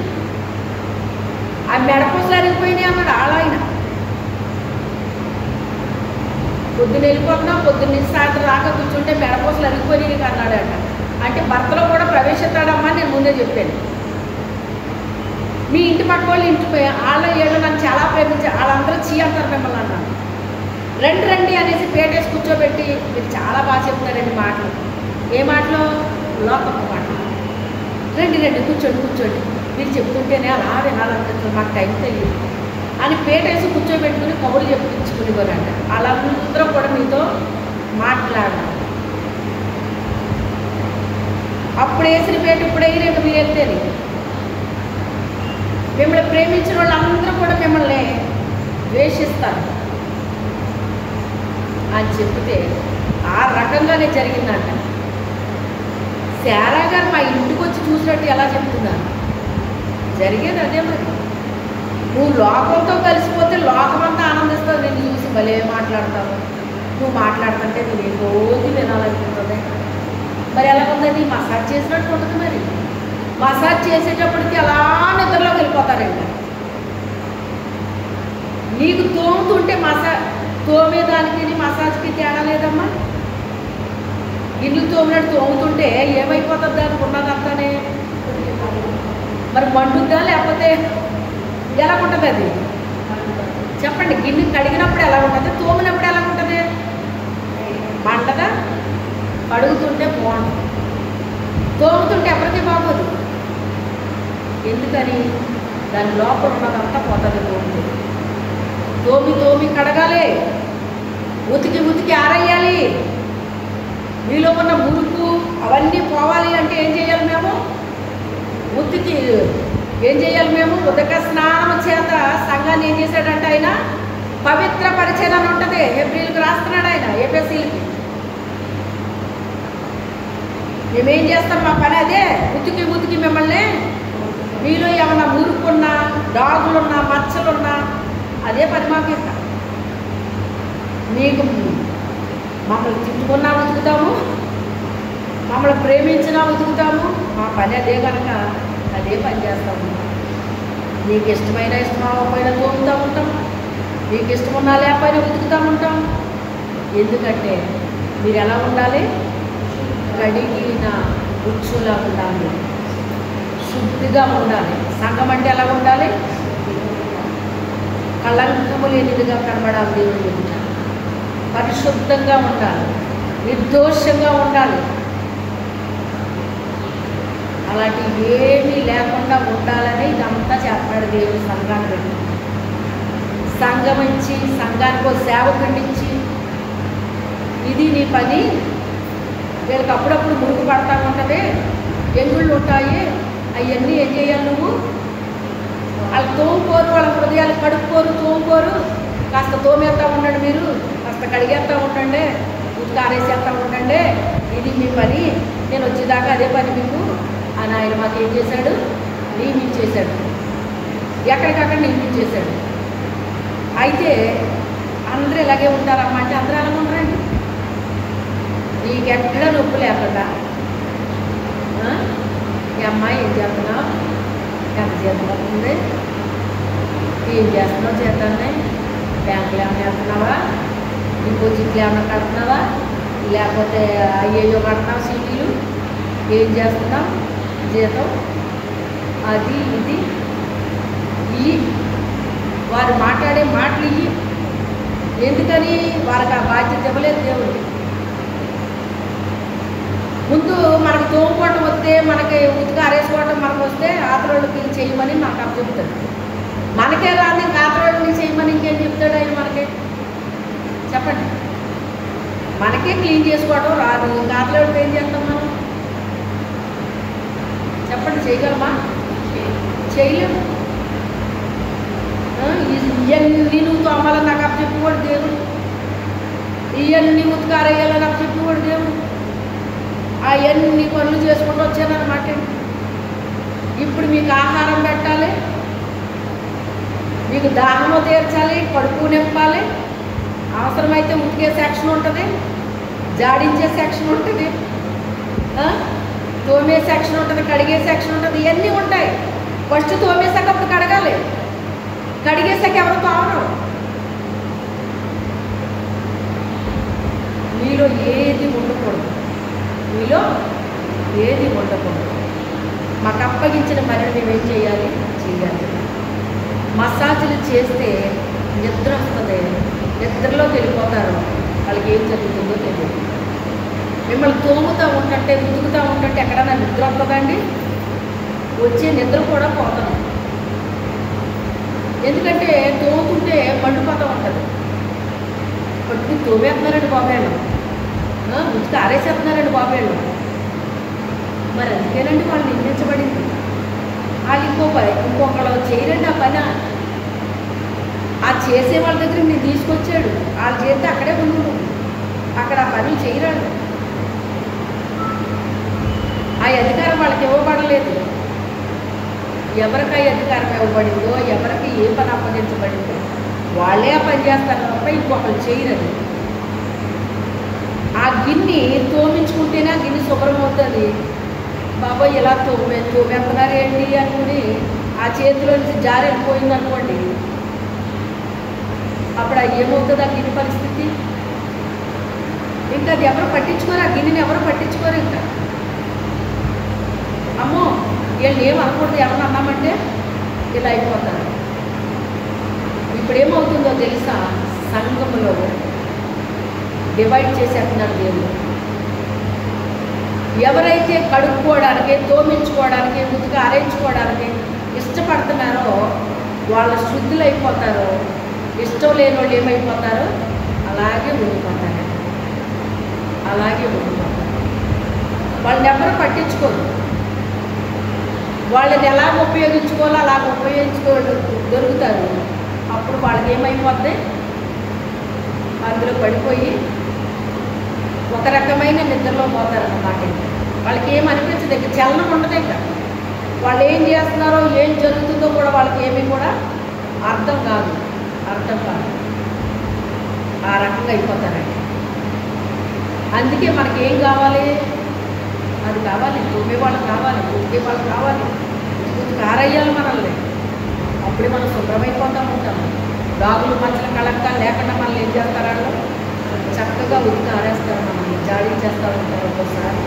ఆ మెడపూసలు అరిగిపోయినాయి అన్నాడు ఆళాయన. పొద్దున్న వెళ్ళిపోతున్నాం, పొద్దున్న సాయంత్రం రాక కూర్చుంటే మెడపూసలు అరిగిపోయినాయి అన్నాడట. అంటే భర్తలో కూడా ప్రవేశిస్తాడమ్మా నేను ముందే చెప్పాను. మీ ఇంటి పక్క వాళ్ళు ఇంటి వాళ్ళ ఏళ్ళు నన్ను చాలా ప్రేమించారు, వాళ్ళందరూ చీ అంటారు మిమ్మల్ని అన్నాను. రండి రండి అనేసి పేటేసి కూర్చోబెట్టి మీరు చాలా బాగా చెప్తారండి మాటలు. ఏ మాటలు? లోకపు మాటలు. రండి రండి కూర్చోండి కూర్చోండి, మీరు చెప్తుంటేనే అలా వినాలనిపిస్తుంది, మాకు టైం తెలియదు అని పేటేసి కూర్చోబెట్టుకుని కబుర్లు చెప్పించుకునేవారంట. వాళ్ళందరూ కూడా మీతో మాట్లాడాలి. అప్పుడు వేసిన పేట ఇప్పుడు వేయలేదు, మీరు వెళ్తేనే. మిమ్మల్ని ప్రేమించిన వాళ్ళందరూ కూడా మిమ్మల్ని ద్వేషిస్తారు అని చెప్తే ఆ రకంగానే జరిగిందంట. శారా గారు మా ఇంటికి వచ్చి చూసినట్టు ఎలా చెప్తున్నారు? జరిగేది అదే. మరి నువ్వు లోకంతో కలిసిపోతే లోకమంతా ఆనందిస్తుంది. నేను చూసి భలే మాట్లాడతావు, నువ్వు మాట్లాడుతుంటే నేను రోజు వినాలనుకుంటుంది. మరి ఎలా ఉందండి? మసాజ్ చేసినట్టు ఉంటుంది. మరి మసాజ్ చేసేటప్పటికి అలా నిద్రలోకి వెళ్ళిపోతారండి. నీకు తోముతుంటే తోమేదానికి మసాజ్కి తేడా లేదమ్మా. ఇల్లు తోమినట్టు తోముతుంటే ఏమైపోతుంది దానికి ఉన్నదంతానే? మరి మండుద్దా లేకపోతే ఎలా ఉంటుంది? అది చెప్పండి. గిన్నె కడిగినప్పుడు ఎలా ఉంటుంది, తోమినప్పుడు ఎలా ఉంటుంది? మంటదా? కడుగుతుంటే బాగుంటుంది, తోముతుంటే ఎవరికి బాగోదు. ఎందుకని? దాని లోపల ఉన్నదంతా పోతుంది. తోమి తోమి కడగాలి, ఉతికి ఉతికి ఆరేయాలి. మీలో ఉన్న మురుకు అవన్నీ పోవాలి అంటే ఏం చేయాలి మేము? ఉతికి ఏం చేయాలి మేము? ఉదక స్నానం చేత సంఘాన్ని ఏం చేశాడంటే ఆయన పవిత్ర పరిచయం అని ఉంటుంది. ఏప్రిల్కి రాస్తున్నాడు ఆయన, ఏపీఎస్సీలకి. మేమేం చేస్తాం? మా పని అదే. ఉతికి ఉతికి మిమ్మల్ని, మీలో ఏమన్నా మురుకున్నా, డాగులున్నా, మచ్చలున్నా అదే పని మాకు. ఇస్తాం మీకు మమ్మల్ని తిట్టుకున్నా ఉతుకుతాము, మమ్మల్ని ప్రేమించినా ఉతుకుతాము. మా పని అదే కనుక అదే పని చేస్తాము. నీకు ఇష్టమైన ఇష్టమైనా తోముతూ ఉంటాం, నీకు ఇష్టమున్నా లేకపోయినా ఉతుకుతూ ఉంటాం. ఎందుకంటే మీరు ఎలా ఉండాలి? కడిగిన ఉచ్చులా ఉండాలి, శుద్ధిగా ఉండాలి. సంఘం అంటే ఎలా ఉండాలి? కళంకము లేనిదిగా కనబడాలి. దేవుని ఎదుట పరిశుద్ధంగా ఉండాలి, నిర్దోషంగా ఉండాలి. అలాంటి ఏమీ లేకుండా ఉండాలని ఇదంతా చెప్పాడు దేవుడు సంఘాన్ని. సంఘం ఇచ్చి సంఘానికి సేవకుడిని ఇచ్చి ఇది నీ పని. వీళ్ళకి అప్పుడప్పుడు మురుగు పడతా ఉంటుంది, ఎంగుళ్ళు ఉంటాయి, అవన్నీ ఏం చేయాలి నువ్వు? వాళ్ళు తోముకోరు, వాళ్ళ హృదయాలు కడుక్కోరు, తోముకోరు. కాస్త తోమేస్తూ ఉండండి, మీరు కాస్త కడిగేస్తూ ఉండండి, ఉత్కారేసేస్తూ ఉండండి. ఇది మీ పని, నేను వచ్చేదాకా అదే పని మీకు అని ఆయన మాకు ఏం చేశాడు? నియమించేశాడు, ఎక్కడికక్కడ నియమించేశాడు. అయితే అందరూ ఇలాగే ఉంటారమ్మా అంటే అందరూ అలాగే ఉంటారండి. నీకెక్కడ నొప్పి లేకుండా ఈ అమ్మాయి ఏం చేస్తున్నావు, ఎంత జీతం అవుతుంది, ఏం చేస్తున్నావు, చేతాన్ని బ్యాంకులు ఏమైనా వేస్తున్నావా, డిపాజిట్లు ఏమైనా కడుతున్నావా, లేకపోతే అయ్యేయో కడుతున్నావు సీటీలు, ఏం చేస్తున్నావు, జీతం అది ఇది ఇవి వారు మాట్లాడే మాటలు ఇవి. ఎందుకని? వారికి ఆ బాధ్యత ఇవ్వలేదు దేవుడు. ముందు మనకు తోముకోవటం వస్తే, మనకి ఉతికి ఆరేసుకోవటం మనకు వస్తే ఆతరోళ్ళకి చేయమని మనకు అప్పు చెప్తాడు. మనకే రాదు ఇంకా ఆతరోళ్ళని చేయమని ఇంకేం చెప్తాడు ఆయన మనకి? చెప్పండి. మనకే క్లీన్ చేసుకోవడం రాదు, ఇంకా ఆతరోళ్ళకి ఏం చేస్తాం మనం? చెప్పండి, చేయగలమా? చేయలేము. ఇవన్నీ నువ్వు తోమాలని నాకు అప్పు చెప్పుకోడు దేవుడు. ఇవన్నీ ఉతికారేయాలని నాకు చెప్పేవాడు దేవుడు. అవన్నీ పనులు చేసుకుంటూ వచ్చానన్నమాట. ఇప్పుడు మీకు ఆహారం పెట్టాలి, మీకు దాహము తీర్చాలి, కడుపు నింపాలి, అవసరమైతే ఉతికే సెక్షన్ ఉంటుంది, జాడించే సెక్షన్ ఉంటుంది, తోమే సెక్షన్ ఉంటుంది, కడిగే సెక్షన్ ఉంటుంది, ఇవన్నీ ఉంటాయి. ఫస్ట్ తోమేసాక అప్పుడు కడగాలి, కడిగేసాక ఎవరు తోమరు. మీలో ఏది ఉండకూడదు, మీలో ఏది ఉండకూడదు. మాకు అప్పగించిన పనిని మేమేం చేయాలి? మసాజులు చేస్తే నిద్ర వస్తుంది, నిద్రలోకి వెళ్ళిపోతారు, వాళ్ళకి ఏం జరుగుతుందో తెలియదు. మిమ్మల్ని తోముతూ ఉంటుంటే ఉతుకుతూ ఉంటుంటే ఎక్కడైనా నిద్ర వస్తుందండి? వచ్చే నిద్ర కూడా పోతుంది. ఎందుకంటే తోముతుంటే మండిపోతూ ఉంటుంది. పట్టుకు తోమేస్తున్నారండి బాబాయ్లు, ఉతికి ఆరేసేస్తున్నారండి బాబాయ్లు. మరి అందుకేనండి వాళ్ళు నిందించబడింది. వాళ్ళు ఇంకొకళ్ళు చేయరండి ఆ పని. ఆ చేసే వాళ్ళ దగ్గర నేను తీసుకొచ్చాడు, వాళ్ళు చేస్తే అక్కడే ఉండు, అక్కడ ఆ పనులు చేయరాడు. ఆ అధికారం వాళ్ళకి ఇవ్వబడలేదు. ఎవరికి ఆ అధికారం ఇవ్వబడిందో, ఎవరికి ఏ పని అప్పగించబడిందో వాళ్ళే ఆ పని చేస్తారు తప్ప ఇంకొకరు చేయరని. ఆ గిన్నె తోమించుకుంటేనే ఆ గిన్నె శుభ్రం అవుతుంది. బాబాయ్ ఇలా తోమేస్తున్నారు ఏంటి అనుకుని ఆ చేతిలో నుంచి జారి వెళ్ళిపోయింది అనుకోండి, అప్పుడు ఏమవుతుంది ఆ గిన్నె పరిస్థితి? ఇంకా అది ఎవరు పట్టించుకోరు, ఆ గిన్నెని ఎవరు పట్టించుకోరు. ఇంకా అమ్మో వీళ్ళు ఏం అనకూడదు, ఏమన్నా అన్నామంటే ఇలా అయిపోతారు. ఇప్పుడు ఏమవుతుందో తెలుసా? సంఘంలో డివైడ్ చేసేస్తున్నారు దేవుడు. ఎవరైతే కడుక్కోవడానికి, తోమించుకోవడానికి, ఉతికి అరేయించుకోవడానికి ఇష్టపడుతున్నారో వాళ్ళ శుద్ధులు అయిపోతారో, ఇష్టం లేని వాళ్ళు ఏమైపోతారో అలాగే ఉండిపోతారు, అలాగే ఉండిపోతారు. వాళ్ళని ఎవరు పట్టించుకోరు. వాళ్ళని ఎలాగ ఉపయోగించుకోవాలో అలాగ దొరుకుతారు. అప్పుడు వాళ్ళకి ఏమైపోద్ది? అందులో పడిపోయి ఒక రకమైన నిద్రలో పోతారన్నమాట. వాళ్ళకి ఏం అనిపించదు, ఇంకా చలనం ఉండదు. ఇంకా వాళ్ళు ఏం చేస్తున్నారో, ఏం జరుగుతుందో కూడా వాళ్ళకి ఏమీ కూడా అర్థం కాదు. ఆ రకంగా అయిపోతారండి. అందుకే మనకి ఏం కావాలి? అది కావాలి, తోమే వాళ్ళు కావాలి, ఉతికే వాళ్ళు కావాలి, కారయ్యాలి మనల్ని. అప్పుడే మనం శుభ్రమైపోతూ ఉంటాము. రాగులు మచ్చల కళంకాలు లేకుండా మనల్ని ఏం చేస్తారు? వాళ్ళు చక్కగా ఉతికి ఆరేస్తారు, మనల్ని జాడించేస్తూ ఉంటారు. ఒక్కోసారి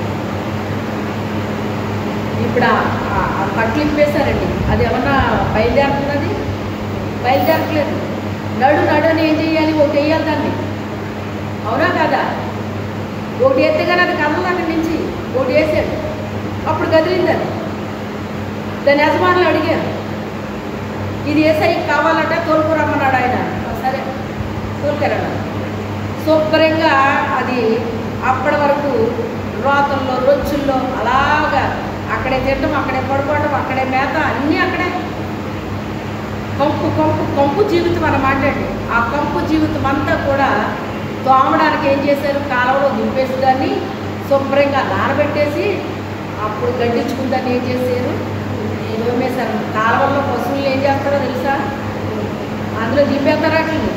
ఇప్పుడు ఆ కట్లు ఇప్పేశారండి, అది ఏమన్నా బయలుదేరుతున్నది? బయలుదేరట్లేదు. నడు అని ఏం చేయాలి? ఒకటి వేయాలి దాన్ని, అవునా కదా? ఒకటి వేస్తే కానీ అది కదలదు. అక్కడి నుంచి ఒకటి వేసాడు, అప్పుడు కదిలింది. అది దాని యజమానులు అడిగారు, ఇది వేసే కావాలంటే తోలుకురమ్మన్నాడు ఆయన. సరే తోలుకెళ్ళాడు. శుభ్రంగా అది అప్పటి వరకు రోతల్లో, రొచ్చుల్లో అలాగా అక్కడే తినడం, అక్కడే పడుకోవడం, అక్కడే మేత, అన్నీ అక్కడే. కంపు జీవితం అన్నమాట అండి. ఆ కంపు జీవితం అంతా కూడా తోమడానికి ఏం చేశారు? కాలువలో దింపేసి దాన్ని శుభ్రంగా నానబెట్టేసి అప్పుడు గడ్డించుకుందాన్ని ఏం చేశారు? తోమేశారు. కాలువల్లో పశువులు ఏం చేస్తారో తెలుసా? అందులో దింపేస్తారు వాటిని.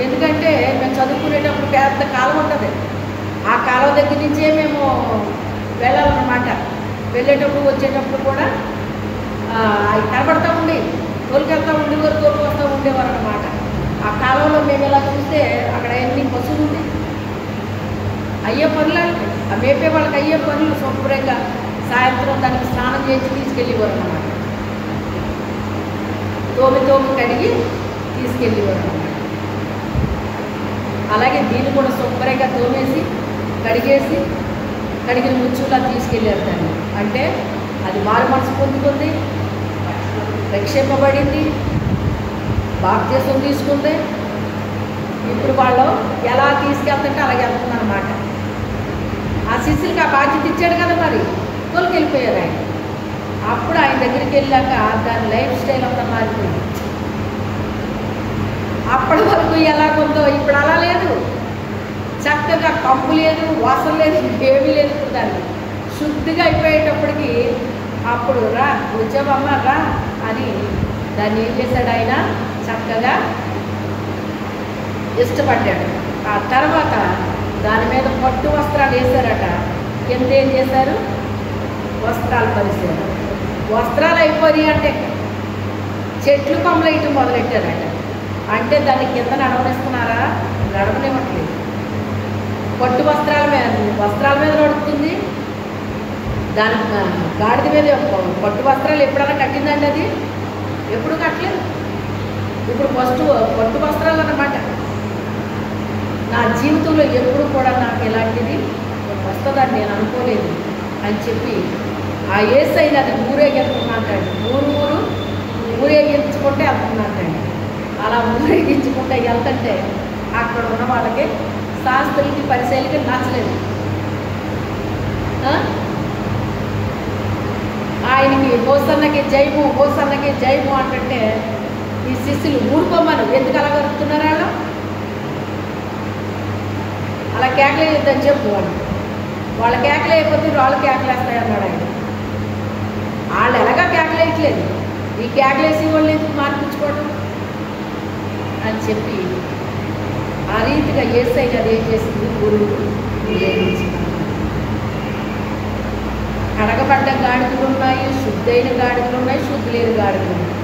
ఎందుకంటే మేము చదువుకునేటప్పుడు పెద్ద కాలువ ఉంటుంది, ఆ కాలువ దగ్గర నుంచే మేము వెళ్ళాలన్నమాట. వెళ్ళేటప్పుడు వచ్చేటప్పుడు కూడా అవి కనబడతా ఉండి తోలుకెళ్తూ ఉండేవారు, తోలుకొస్తూ ఉండేవారు అన్నమాట. ఆ కాలువలో మేము ఇలా చూస్తే అక్కడ ఎన్ని పశువులు ఉంది. అయ్యే పనులు, ఆ మేపే వాళ్ళకి అయ్యే పనులు. శుభ్రంగా సాయంత్రం దానికి స్నానం చేసి తీసుకెళ్ళేవారు అన్నమాట. తోమి కడిగి తీసుకెళ్ళేవారు అన్నమాట. అలాగే దీన్ని కూడా శుభ్రంగా తోమేసి కడిగేసి కడిగిన ముచ్చులా తీసుకెళ్ళారు దాన్ని. అంటే అది మారు మనసు పొందుకుంది, రక్షింపబడింది, బాప్తీసం తీసుకుంది. ఇప్పుడు వాళ్ళు ఎలా తీసుకెళ్తుంటే అలాగే వెళ్తుంది అన్నమాట. ఆ శిష్యులకి ఆ బాధ్యత ఇచ్చాడు కదా, మరి తోలుకెళ్ళిపోయారు ఆయన. అప్పుడు ఆయన దగ్గరికి వెళ్ళాక దాని లైఫ్ స్టైల్ అంతా మారిపోయింది. అప్పటి వరకు ఎలా కొందో ఇప్పుడు అలా లేదు. చక్కగా కంపు లేదు, వాసన లేదు, ఏమీ లేదు. ఇప్పుడు దాన్ని శుద్ధిగా అయిపోయేటప్పటికి అప్పుడు రా వచ్చావమ్మ రా అని దాన్ని ఏం చేశాడు ఆయన, చక్కగా ఇష్టపడ్డాడు. ఆ తర్వాత దాని మీద పట్టు వస్త్రాలు వేశారట. కింద ఏం చేశారు, వస్త్రాలు పరిచారు. వస్త్రాలు అయిపోయి అంటే చెట్లు కొమ్మలు వేయటం మొదలెట్టారట. అంటే దాన్ని కింద నడవనిస్తున్నారా, నడవనివ్వట్లేదు. పట్టు వస్త్రాల మీద నడుస్తుంది. దాని గాడిద మీద పట్టు వస్త్రాలు ఎప్పుడైనా కట్టిందండి? అది ఎప్పుడు కట్టలేదు. ఇప్పుడు ఫస్ట్ పట్టు వస్త్రాలు అన్నమాట. నా జీవితంలో ఎప్పుడు కూడా నాకు ఎలాంటిది వస్తుందని నేను అనుకోలేదు అని చెప్పి ఆ యేసయ్య అది ఊరేగించుకున్నాంటండి. ఊరేగించుకుంటే వెళ్తున్నాంటండి. అలా ఊరేగించుకుంటే వెళ్తుంటే అక్కడ ఉన్న వాళ్ళకి, శాస్త్రులకి, పరిశీలకి నచ్చలేదు. ఆయనకి హోసన్నకి జయము, హోసన్నకి జయము అంటుంటే ఈ శిష్యులు ఊరుకోమను, ఎందుకు అలా కలుపుతున్నారు? వాళ్ళు అలా కేకలేయొద్దని చెప్పు అని. వాళ్ళ కేకలు అయిపోతే వాళ్ళు కేకలేస్తాయి అన్నాడు ఆయన. వాళ్ళు ఎలాగా కేకలేయట్లేదు, ఈ కేకలేసి వాళ్ళు ఎందుకు మార్పించుకోవడం అని చెప్పి ఆ రీతిగా యేసయ్య అది ఏం చేసింది, గురువు కడగబడ్డ గాడిదలు ఉన్నాయి, శుద్ధైన గాడిదలు ఉన్నాయి, శుద్ధి లేని గాడిదలు ఉన్నాయి.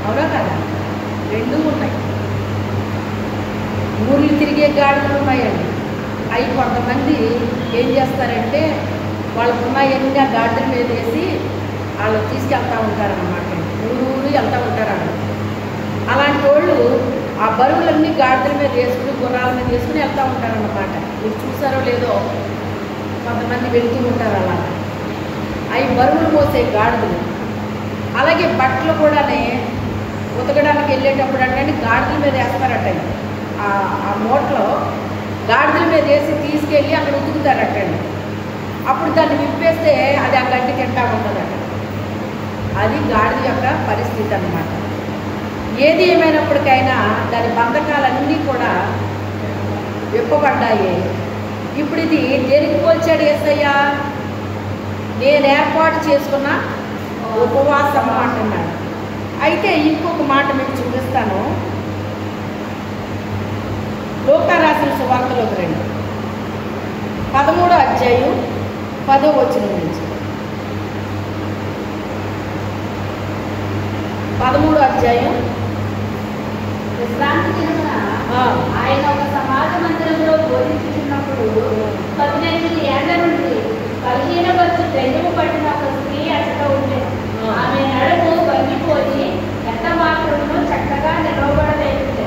అవునా కదా? రెండూ ఉన్నాయి. ఊర్లు తిరిగే గాడిదలు ఉన్నాయండి. అవి కొంతమంది ఏం చేస్తారంటే వాళ్ళకున్న ఎన్ని ఆ గాడిదల మీద వేసి వాళ్ళు తీసుకెళ్తూ ఉంటారన్నమాట. ఊరు వెళ్తూ ఉంటారు వాళ్ళు. అలాంటి వాళ్ళు ఆ బరువులన్నీ గాడిదల మీద వేసుకుని, గుర్రాల మీద వేసుకుని వెళ్తూ ఉంటారన్నమాట. మీరు చూసారో లేదో, కొంతమంది వెళ్తూ ఉంటారు అలా. అవి బరువులు మోసే గాడిదలు. అలాగే బట్టలు కూడానే ఉతకడానికి వెళ్ళేటప్పుడు అంటే గాడిదల మీద వేస్తారట. ఆ మూటలో గాడిదల మీద వేసి తీసుకెళ్ళి అక్కడ ఉతుకుతారటండి. అప్పుడు దాన్ని విప్పేస్తే అది ఆ గడ్డి తింటా ఉంటుందట. అది గాడిద యొక్క పరిస్థితి అన్నమాట. ఏది ఏమైనప్పటికైనా దాని బంధకాలన్నీ కూడా విప్పబడ్డాయి. ఇప్పుడు ఇది దేనికి పోల్చాడు యేసయ్య? నేను ఏర్పాటు చేసుకున్న ఉపవాసం అంటున్నాడు. అయితే ఇంకొక మాట మీకు చూపిస్తాను. లూకా రాసిన సువార్తలోకి రండి, 13వ అధ్యాయం 10వ వచనం నుంచి. 13వ అధ్యాయం. విశ్రాంతి దినమున ఆయన ఒక సమాజ మందిరంలో బోధించుతున్నప్పుడు 18 ఏళ్ల నుండి బలహీనపరచు దెయ్యము పట్టిన ఒక స్త్రీ అచ్చట ఉండేది. ఆమె నడుము వంగిపోయి ఎంత మాత్రమును చక్కగా నిలవబడలేదు.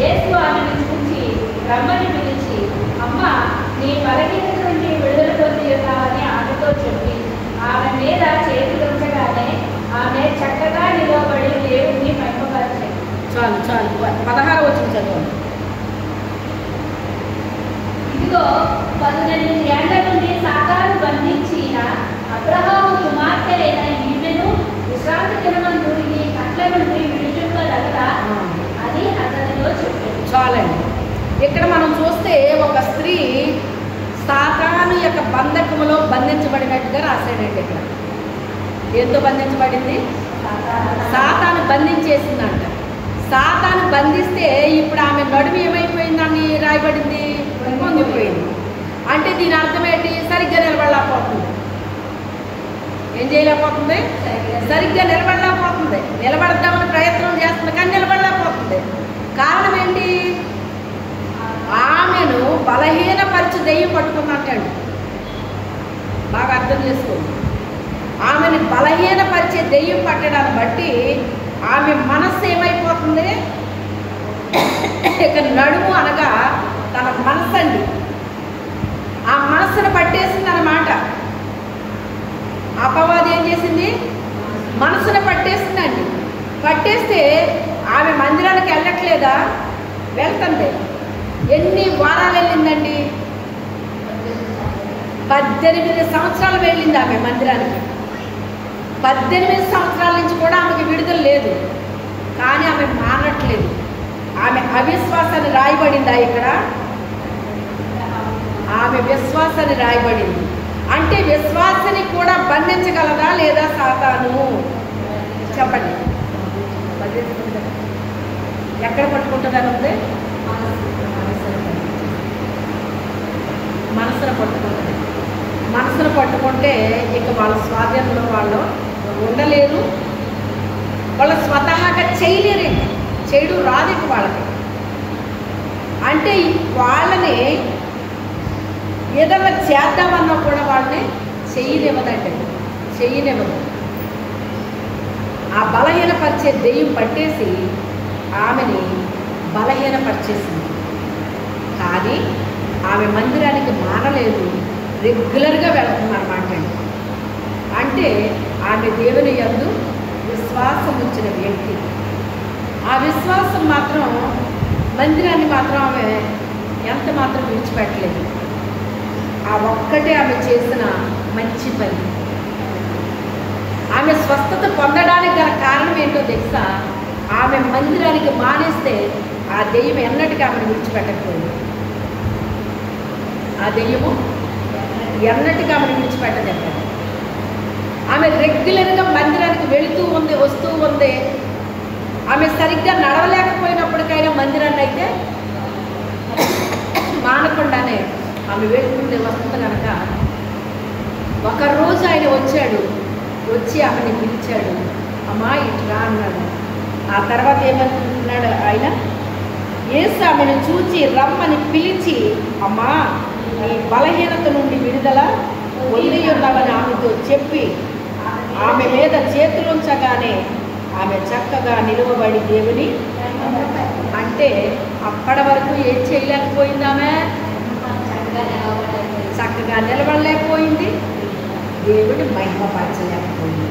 యేసు ఆమెను చూచి రమ్మని పిలిచి, అమ్మ, నీ బలహీనత నుండి విడుదల పొంది ఉన్నావని ఆమెతో చెప్పి ఆమె మీద చేతులు ఉంచగానే ఆమె చక్కగా నిలవబడి దేవుణ్ణి మహిమపరిచింది. చాలు 16వ వచనం చదవండి. ఇదిగో 18 ఏళ్ల నుండి సాతాను బంధించిన అబ్రహాము కుమార్తె అయిన ఈమెను విశ్రాంతి దినమందు ఈ కట్ల నుండి విడుచుకోగలరా అని అతనితో చెప్పాడు. చాలండి. ఇక్కడ మనం చూస్తే ఒక స్త్రీ సాతాను యొక్క బంధకములో బంధించబడినట్టుగా రాశాడండి. ఇక్కడ ఎంతో బంధించబడింది? సాతాను బంధించేసిందంట. సాతాను బంధిస్తే ఇప్పుడు ఆమె నడుము ఏమైపోయిందని రాయబడింది, పొంగిపోయింది. అంటే దీని అర్థం ఏంటి? సరిగ్గా నిలబడలేకపోతుంది. ఏం చేయలేకపోతుంది? సరిగ్గా నిలబడలేకపోతుంది. నిలబడదామని ప్రయత్నం చేస్తుంది కానీ నిలబడలేకపోతుంది. కారణం ఏంటి? ఆమెను బలహీనపరిచి దెయ్యం పట్టుకున్నట్టండి. బాగా అర్థం చేసుకోండి. ఆమెను బలహీనపరిచే దెయ్యం పట్టడాన్ని బట్టి ఆమె మనస్సు ఏమైపోతుంది? ఇక నడుము అనగా తన మనస్సు అండి. ఆ మనస్సును పట్టేసింది అన్నమాట. అపవాది ఏం చేసింది? మనసును పట్టేసిందండి. పట్టేస్తే ఆమె మందిరానికి వెళ్ళట్లేదా? వెళ్తుంది. ఎన్ని వారాలు వెళ్ళిందండి? 18 సంవత్సరాలు వెళ్ళింది ఆమె మందిరానికి. 18 సంవత్సరాల నుంచి కూడా ఆమెకి విడుదల లేదు. కానీ ఆమె మారట్లేదు. ఆమె అవిశ్వాసాన్ని రాయబడిందా ఇక్కడ? ఆమె విశ్వాసాన్ని రాయబడింది. అంటే విశ్వాసాన్ని కూడా బంధించగలదా లేదా సాతాను? చెప్పండి. ఎక్కడ పట్టుకుంటుందని ఉంది? మనసును పట్టుకుంటుంది. మనసును పట్టుకుంటే ఇక వాళ్ళ స్వాధీనంలో వాళ్ళు ఉండలేరు, వాళ్ళు స్వతహాగా చేయలేరు, చేయడం రాదు ఇక వాళ్ళకి. అంటే వాళ్ళని ఏదైనా చేద్దామన్నా కూడా వాళ్ళని చెయ్యనివ్వదండి, చెయ్యనివ్వదు. ఆ బలహీనపరిచే దెయ్యం పట్టేసి ఆమెని బలహీనపరిచేసింది. కానీ ఆమె మందిరానికి మానలేదు, రెగ్యులర్గా వెళ్తుందన్నమాట. అంటే ఆమె దేవుని యందు విశ్వాసం ఉంచిన వ్యక్తి. ఆ విశ్వాసం మాత్రం మందిరాన్ని మాత్రం ఆమె ఎంత మాత్రం విడిచిపెట్టలేదు. ఆ ఒక్కటే ఆమె చేసిన మంచి పని. ఆమె స్వస్థత పొందడానికి గల కారణం ఏంటో తెలుసా? ఆమె మందిరానికి మానేస్తే ఆ దెయ్యం ఎన్నటికీ ఆమెను విడిచిపెట్టకపోయింది. ఆ దెయ్యము ఎన్నటికీ ఆమెను విడిచిపెట్టదండి. ఆమె రెగ్యులర్గా మందిరానికి వెళుతూ ఉంది, వస్తూ ఉంది. ఆమె సరిగ్గా నడవలేకపోయినప్పటికైనా మందిరాన్ని అయితే మానకుండానే ఆమె వెళ్తుండే వస్తుంది కనుక ఒకరోజు ఆయన వచ్చాడు, వచ్చి ఆమెని పిలిచాడు, అమ్మా ఇట్లా అన్నాడు. ఆ తర్వాత ఏమంటున్నాడు ఆయన? యేసు ఆమెను చూచి రమ్మని పిలిచి, అమ్మా నీ బలహీనత నుండి విడుదల పొంది ఉన్నామని ఆమెతో చెప్పి ఆమె మీద చేతులుంచగానే ఆమె చక్కగా నిలువబడి దేవుని, అంటే అప్పటి వరకు ఏం చేయలేకపోయింది, ఆమె చక్కగా నిలబడలేకపోయింది, దేవుని మహిమపరచలేకపోయింది.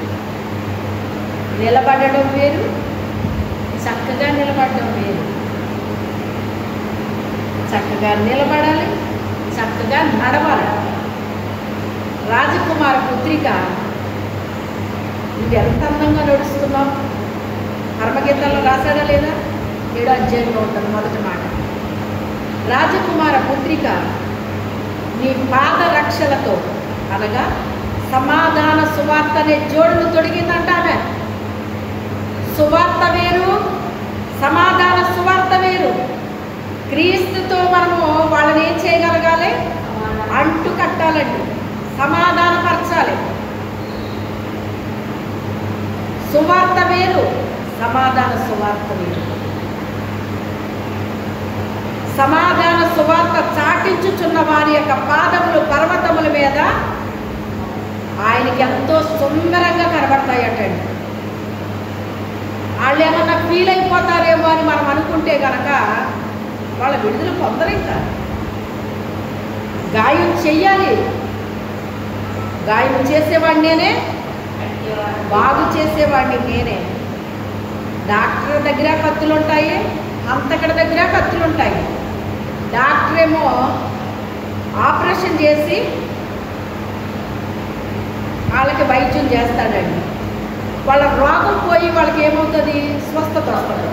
నిలబడడం వేరు, చక్కగా నిలబడడం వేరు. చక్కగా నిలబడాలి, చక్కగా నడవాలి. రాజకుమార పుత్రిక, నువ్వు ఎంత అందంగా నడుస్తున్నావు. పరమగీతాల్లో రాశాడా లేదా? 7వ అధ్యాయంలో ఉంటుంది మొదటి మాట. రాజకుమార పుత్రిక, నీ పాద రక్షలతో అనగా సమాధాన సువార్త అనే జోడును తొడిగిందంట ఆమె. సువార్త వేరు, సమాధాన సువార్త వేరు. క్రీస్తుతో మనము వాళ్ళని ఏం చేయగలగాలి? అంటు కట్టాలండి, సమాధానపరచాలి. సువార్త వేరు, సమాధాన సువార్త వేరు. సమాధాన సువార్త చాటించుచున్న వారి యొక్క పాదములు పర్వతముల మీద ఆయనకి ఎంతో సుందరంగా కనబడతాయటండి. వాళ్ళు ఏమన్నా ఫీల్ అయిపోతారేమో అని మనం అనుకుంటే కనుక వాళ్ళ విడుదల పొందరు. ఇంకా గాయం చెయ్యాలి. గాయం చేసేవాడిని నేనే, బాగు చేసేవాడిని నేనే. డాక్టర్ దగ్గర కత్తులు ఉంటాయి, అంతకడ దగ్గర కత్తులు ఉంటాయి. డాక్టర్ ఏమో ఆపరేషన్ చేసి వాళ్ళకి వైద్యం చేస్తాడండి. వాళ్ళ రోగం పోయి వాళ్ళకి ఏమవుతుంది? స్వస్థత వస్తుంది.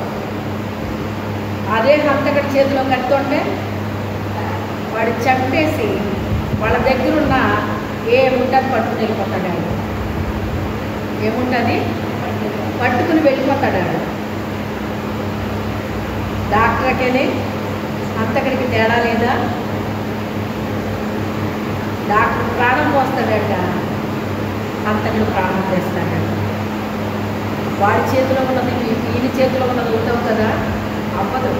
అదే హంతకడి చేతిలో కత్తుంటే వాడు చంపేసి వాళ్ళ దగ్గరున్న ఏముంటుంది పట్టుకుని వెళ్ళిపోతాడు. ఆయన ఏముంటుంది పట్టుకుని వెళ్ళిపోతాడు. ఆయన డాక్టర్కేనే అంతకడికి తేడా లేదా? డాక్టర్ ప్రాణం పోస్తాడట, అంతకడి ప్రాణం చేస్తాడట. వాడి చేతిలో ఉన్నది ఈయన చేతిలో ఉన్నది అవుతుందా? అవ్వదు.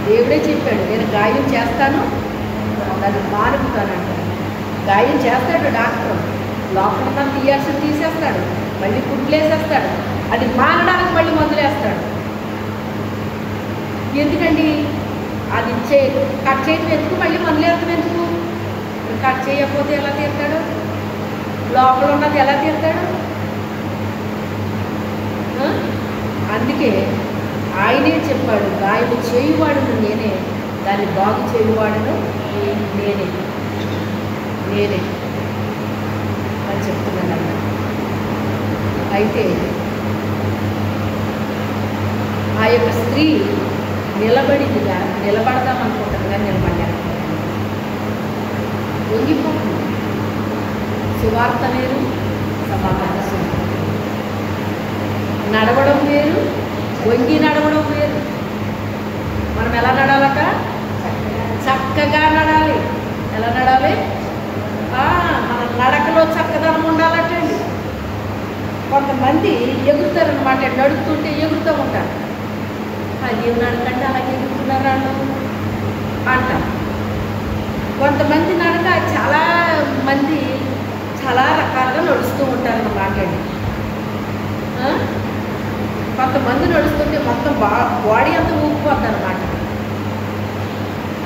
దేవుడే చెప్పాడు, నేను గాయం చేస్తాను, దాన్ని మారుపుతానంట. గాయం చేస్తాడు డాక్టర్, లోపల తీయాల్సింది తీసేస్తాడు, మళ్ళీ కుట్లేసేస్తాడు, అది మారడానికి మళ్ళీ మందులేస్తాడు. ఎందుకండి? అది కట్ చేయడం ఎందుకు, మళ్ళీ మందులేస్తాం ఎందుకు? కట్ చేయకపోతే ఎలా తీస్తాడు? లోపల ఉన్నది ఎలా తీస్తాడు? అందుకే ఆయనే చెప్పాడు, గాయం చేయువాడును నేనే, దాన్ని బాగు చేయువాడును నేనే నేనే అని చెప్తున్నాను. అయితే ఆ యొక్క స్త్రీ నిలబడిందిగా, నిలబడదాం అనుకుంటుందిగా నిలబడ్డాను. వంగిపోతుంది. సువార్త వేరు, సమాధాన సువార్త. నడవడం వేరు, వంగి నడవడం వేరు. మనం ఎలా నడాలట? చక్కగా నడాలి. ఎలా నడాలి? మన నడకలో చక్కదనం ఉండాలటండి. కొంతమంది ఎగురుతారనమాట, నడుస్తుంటే ఎగురుతూ ఉంటారు. అది నడకంటే అలాగే ఎగురుతున్నారు వాళ్ళు అంటారు. కొంతమంది నడక చాలా మంది చాలా రకాలుగా నడుస్తూ ఉంటారన్నమాట అండి. కొంతమంది నడుస్తుంటే మొత్తం బాడీ అంతా ఊగిపోద్ది అనమాట.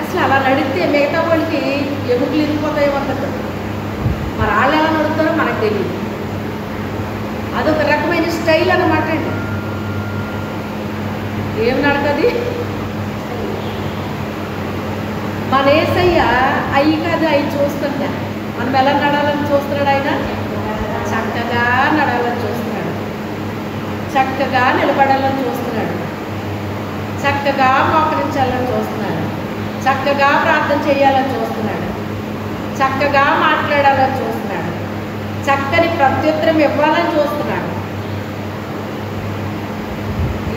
అసలు అలా నడిస్తే మిగతా వాళ్ళకి ఎముకలు ఇరిగిపోతాయో అంటారు. మరి వాళ్ళు ఎలా నడుస్తారో మనకు తెలియదు. అదొక రకమైన స్టైల్ అన్నమాట అండి. ఏం నడకది? మన యేసయ్య అయ్యి కాదు, అవి చూస్తుంటా. మనం ఎలా నడాలని చూస్తున్నాడు ఆయన? చక్కగా నడాలని చూస్తున్నాడు, చక్కగా నిలబడాలని చూస్తున్నాడు, చక్కగా మోకరించాలని చూస్తున్నాడు, చక్కగా ప్రార్థన చేయాలని చూస్తున్నాడు, చక్కగా మాట్లాడాలని చూస్తున్నాడు, చక్కని ప్రత్యుత్తరం ఇవ్వాలని చూస్తున్నాడు.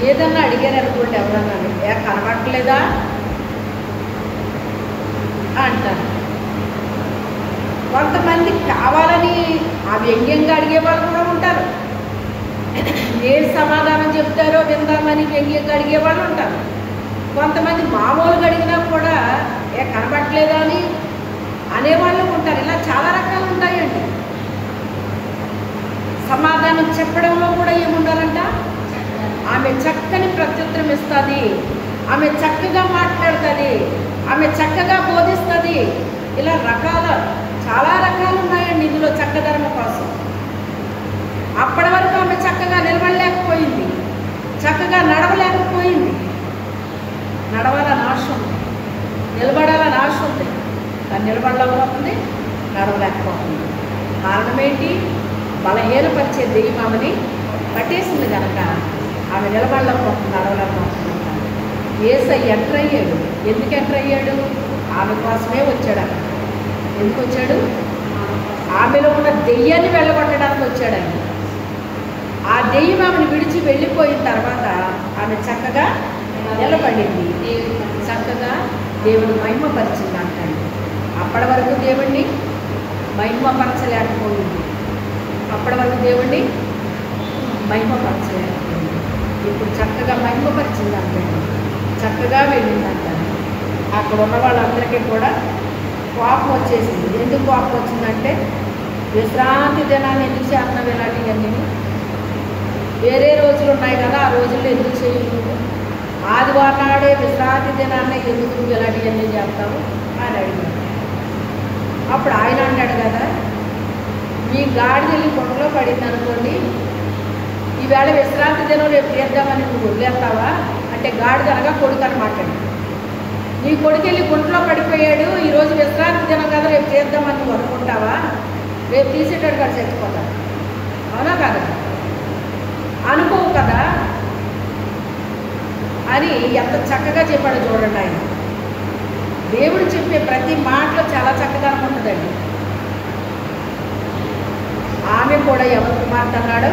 ఏదన్నా అడిగారు అనుకోండి, ఎవరన్నా కనబడట్లేదా అంటారు. కొంతమంది కావాలని ఆ వ్యంగ్యంగా అడిగే వాళ్ళు కూడా ఉంటారు. ఏ సమాధానం చెప్తారో విందామని వ్యంగ్యంగా అడిగే వాళ్ళు ఉంటారు. కొంతమంది మామూలుగా అడిగినా కూడా కనబడట్లేదా అని అనేవాళ్ళు ఉంటారు. ఇలా చాలా రకాలు ఉంటాయండి. సమాధానం చెప్పడంలో కూడా ఏముండాలంట? ఆమె చక్కని ప్రత్యుత్తరం ఇస్తుంది, ఆమె చక్కగా మాట్లాడుతుంది, ఆమె చక్కగా బోధిస్తుంది. ఇలా చాలా రకాలు ఉన్నాయండి ఇందులో చక్కదనం కోసం. అప్పటి వరకు ఆమె చక్కగా నిలబడలేకపోయింది, చక్కగా నడవలేకపోయింది. నడవాలని ఆశ ఉంది, నిలబడాలని ఆశ ఉంది, కానీ నిలబడలేకపోతుంది, నడవలేకపోతుంది. కారణం ఏంటి? బలహీనపరిచే దెయ్యం ఆమెని పట్టేసింది కనుక ఆమె నిలబడలేకపోతుంది, నడవలేకపోతుంది. యేసయ్య ఎంటర్ అయ్యాడు. ఎందుకు ఎంటర్ అయ్యాడు? ఆమె కోసమే వచ్చాడు. అక్కడ ఎందుకు వచ్చాడు? ఆమెలో ఉన్న దెయ్యాన్ని వెళ్ళగొట్టడానికి వచ్చాడు ఆయన. ఆ దెయ్యం ఆమెను విడిచి వెళ్ళిపోయిన తర్వాత ఆమె చక్కగా నిలబడింది, చక్కగా దేవుడు మహిమపరిచింది అంటాడు. అప్పటి వరకు దేవుణ్ణి మహిమపరచలేకపోయింది, అప్పటి వరకు దేవుణ్ణి మహిమపరచలేకపోయింది. ఇప్పుడు చక్కగా మహిమపరిచింది అంటాడు, చక్కగా వెళ్ళింది అంటాడు. అక్కడ ఉన్న వాళ్ళందరికీ కూడా కోపం వచ్చేసింది. ఎందుకు కోపం వచ్చిందంటే, విశ్రాంతి దినాన్ని ఎందుకు చేస్తున్నావు ఇలాంటివన్నీ? వేరే రోజులు ఉన్నాయి కదా, ఆ రోజుల్లో ఎందుకు చేయలేదు? ఆదివారం నాడే విశ్రాంతి దినాన్ని ఎందుకు నువ్వు ఇలాంటివన్నీ చేస్తావు అని అడిగాడు. అప్పుడు ఆయన అన్నాడు కదా, మీ గాడి వెళ్ళి కొండలో పడింది అనుకోండి, ఈవేళ విశ్రాంతి దినం రేపు తీద్దామని నువ్వు వదిలేస్తావా అంటే, గాడిద అనగా కొడుకు అనమాట. నీ కొడుకు వెళ్ళి గుంటలో పడిపోయాడు, ఈరోజు విశ్రాంతి దినం కదా రేపు చేద్దామని నువ్వు అనుకుంటావా? రేపు తీసేటాడు కదా చచ్చిపోతాడు. అవునా కాదు? అనుకోవు కదా అని ఎంత చక్కగా చెప్పాడు చూడండి ఆయన. దేవుడు చెప్పే ప్రతి మాటలో చాలా చక్కగా ఉంటుందండి. ఆమె కూడా ఎవరి కుమార్తె అన్నాడు?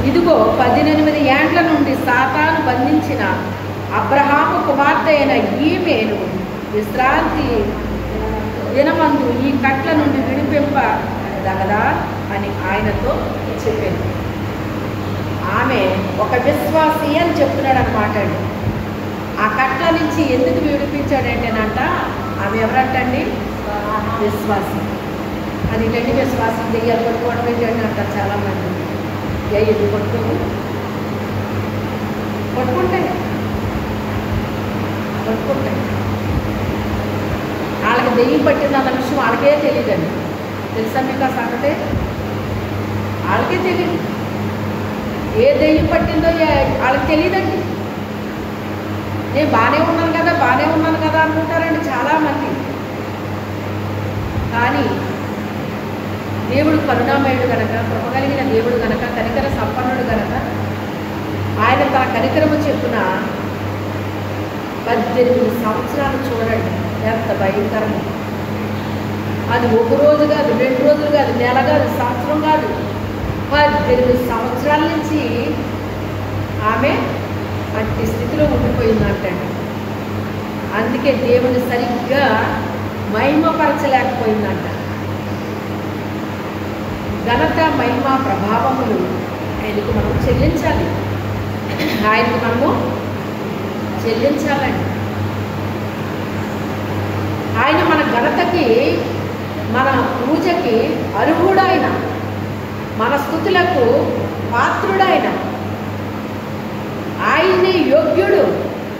ఇదిగో 18 ఏండ్ల నుండి సాతాను బంధించిన అబ్రహాము కుమార్తె అయిన ఈమెను విశ్రాంతి దినమందు ఈ కట్ల నుండి విడిపింపదగదా అని ఆయనతో చెప్పింది. ఆమె ఒక విశ్వాసి అని చెప్తున్నాడు అనమాట అండి. ఆ కట్ల నుంచి ఎందుకు విడిపించాడంటేనంట, ఆమె ఎవరంటండి? విశ్వాసి. అది గండి విశ్వాసం దెయ్యాలు పట్టుకోవడం ఏంటండి అంటారు చాలామంది. ఎందుకు పట్టుకుంటాయి వాళ్ళకి దెయ్యం పట్టిందన్న విషయం వాళ్ళకే తెలియదండి. తెలుసా మీకు ఆ సంగతే? వాళ్ళకే తెలియదు. ఏ దెయ్యం పట్టిందో వాళ్ళకి తెలియదండి. నేను బాగానే ఉన్నాను కదా అనుకుంటారండి చాలామంది. కానీ దేవుడు కరుణామయుడు కనుక, కృపగలిగిన దేవుడు కనుక, కనికర సంపన్నుడు కనుక ఆయన తన కనికరము చెప్పున 18 సంవత్సరాలు చూడండి ఎంత భయంకరంగా. అది ఒక రోజు కాదు, 2 రోజులు కాదు, నెల కాదు, సంవత్సరం కాదు, 18 సంవత్సరాల నుంచి ఆమె అట్టి స్థితిలో ఉండిపోయిందంటండి. అందుకే దేవుని సరిగ్గా మహిమపరచలేకపోయిందంట. ఘనత, మహిమ, ప్రభావములు ఆయనకు మనం చెల్లించాలి. ఆయనకు మనము చెల్లించాలండి. ఆయన మన ఘనతకి, మన పూజకి అర్హుడైన, మన స్తుతులకు పాత్రుడైన, ఆయన్ని యోగ్యుడు.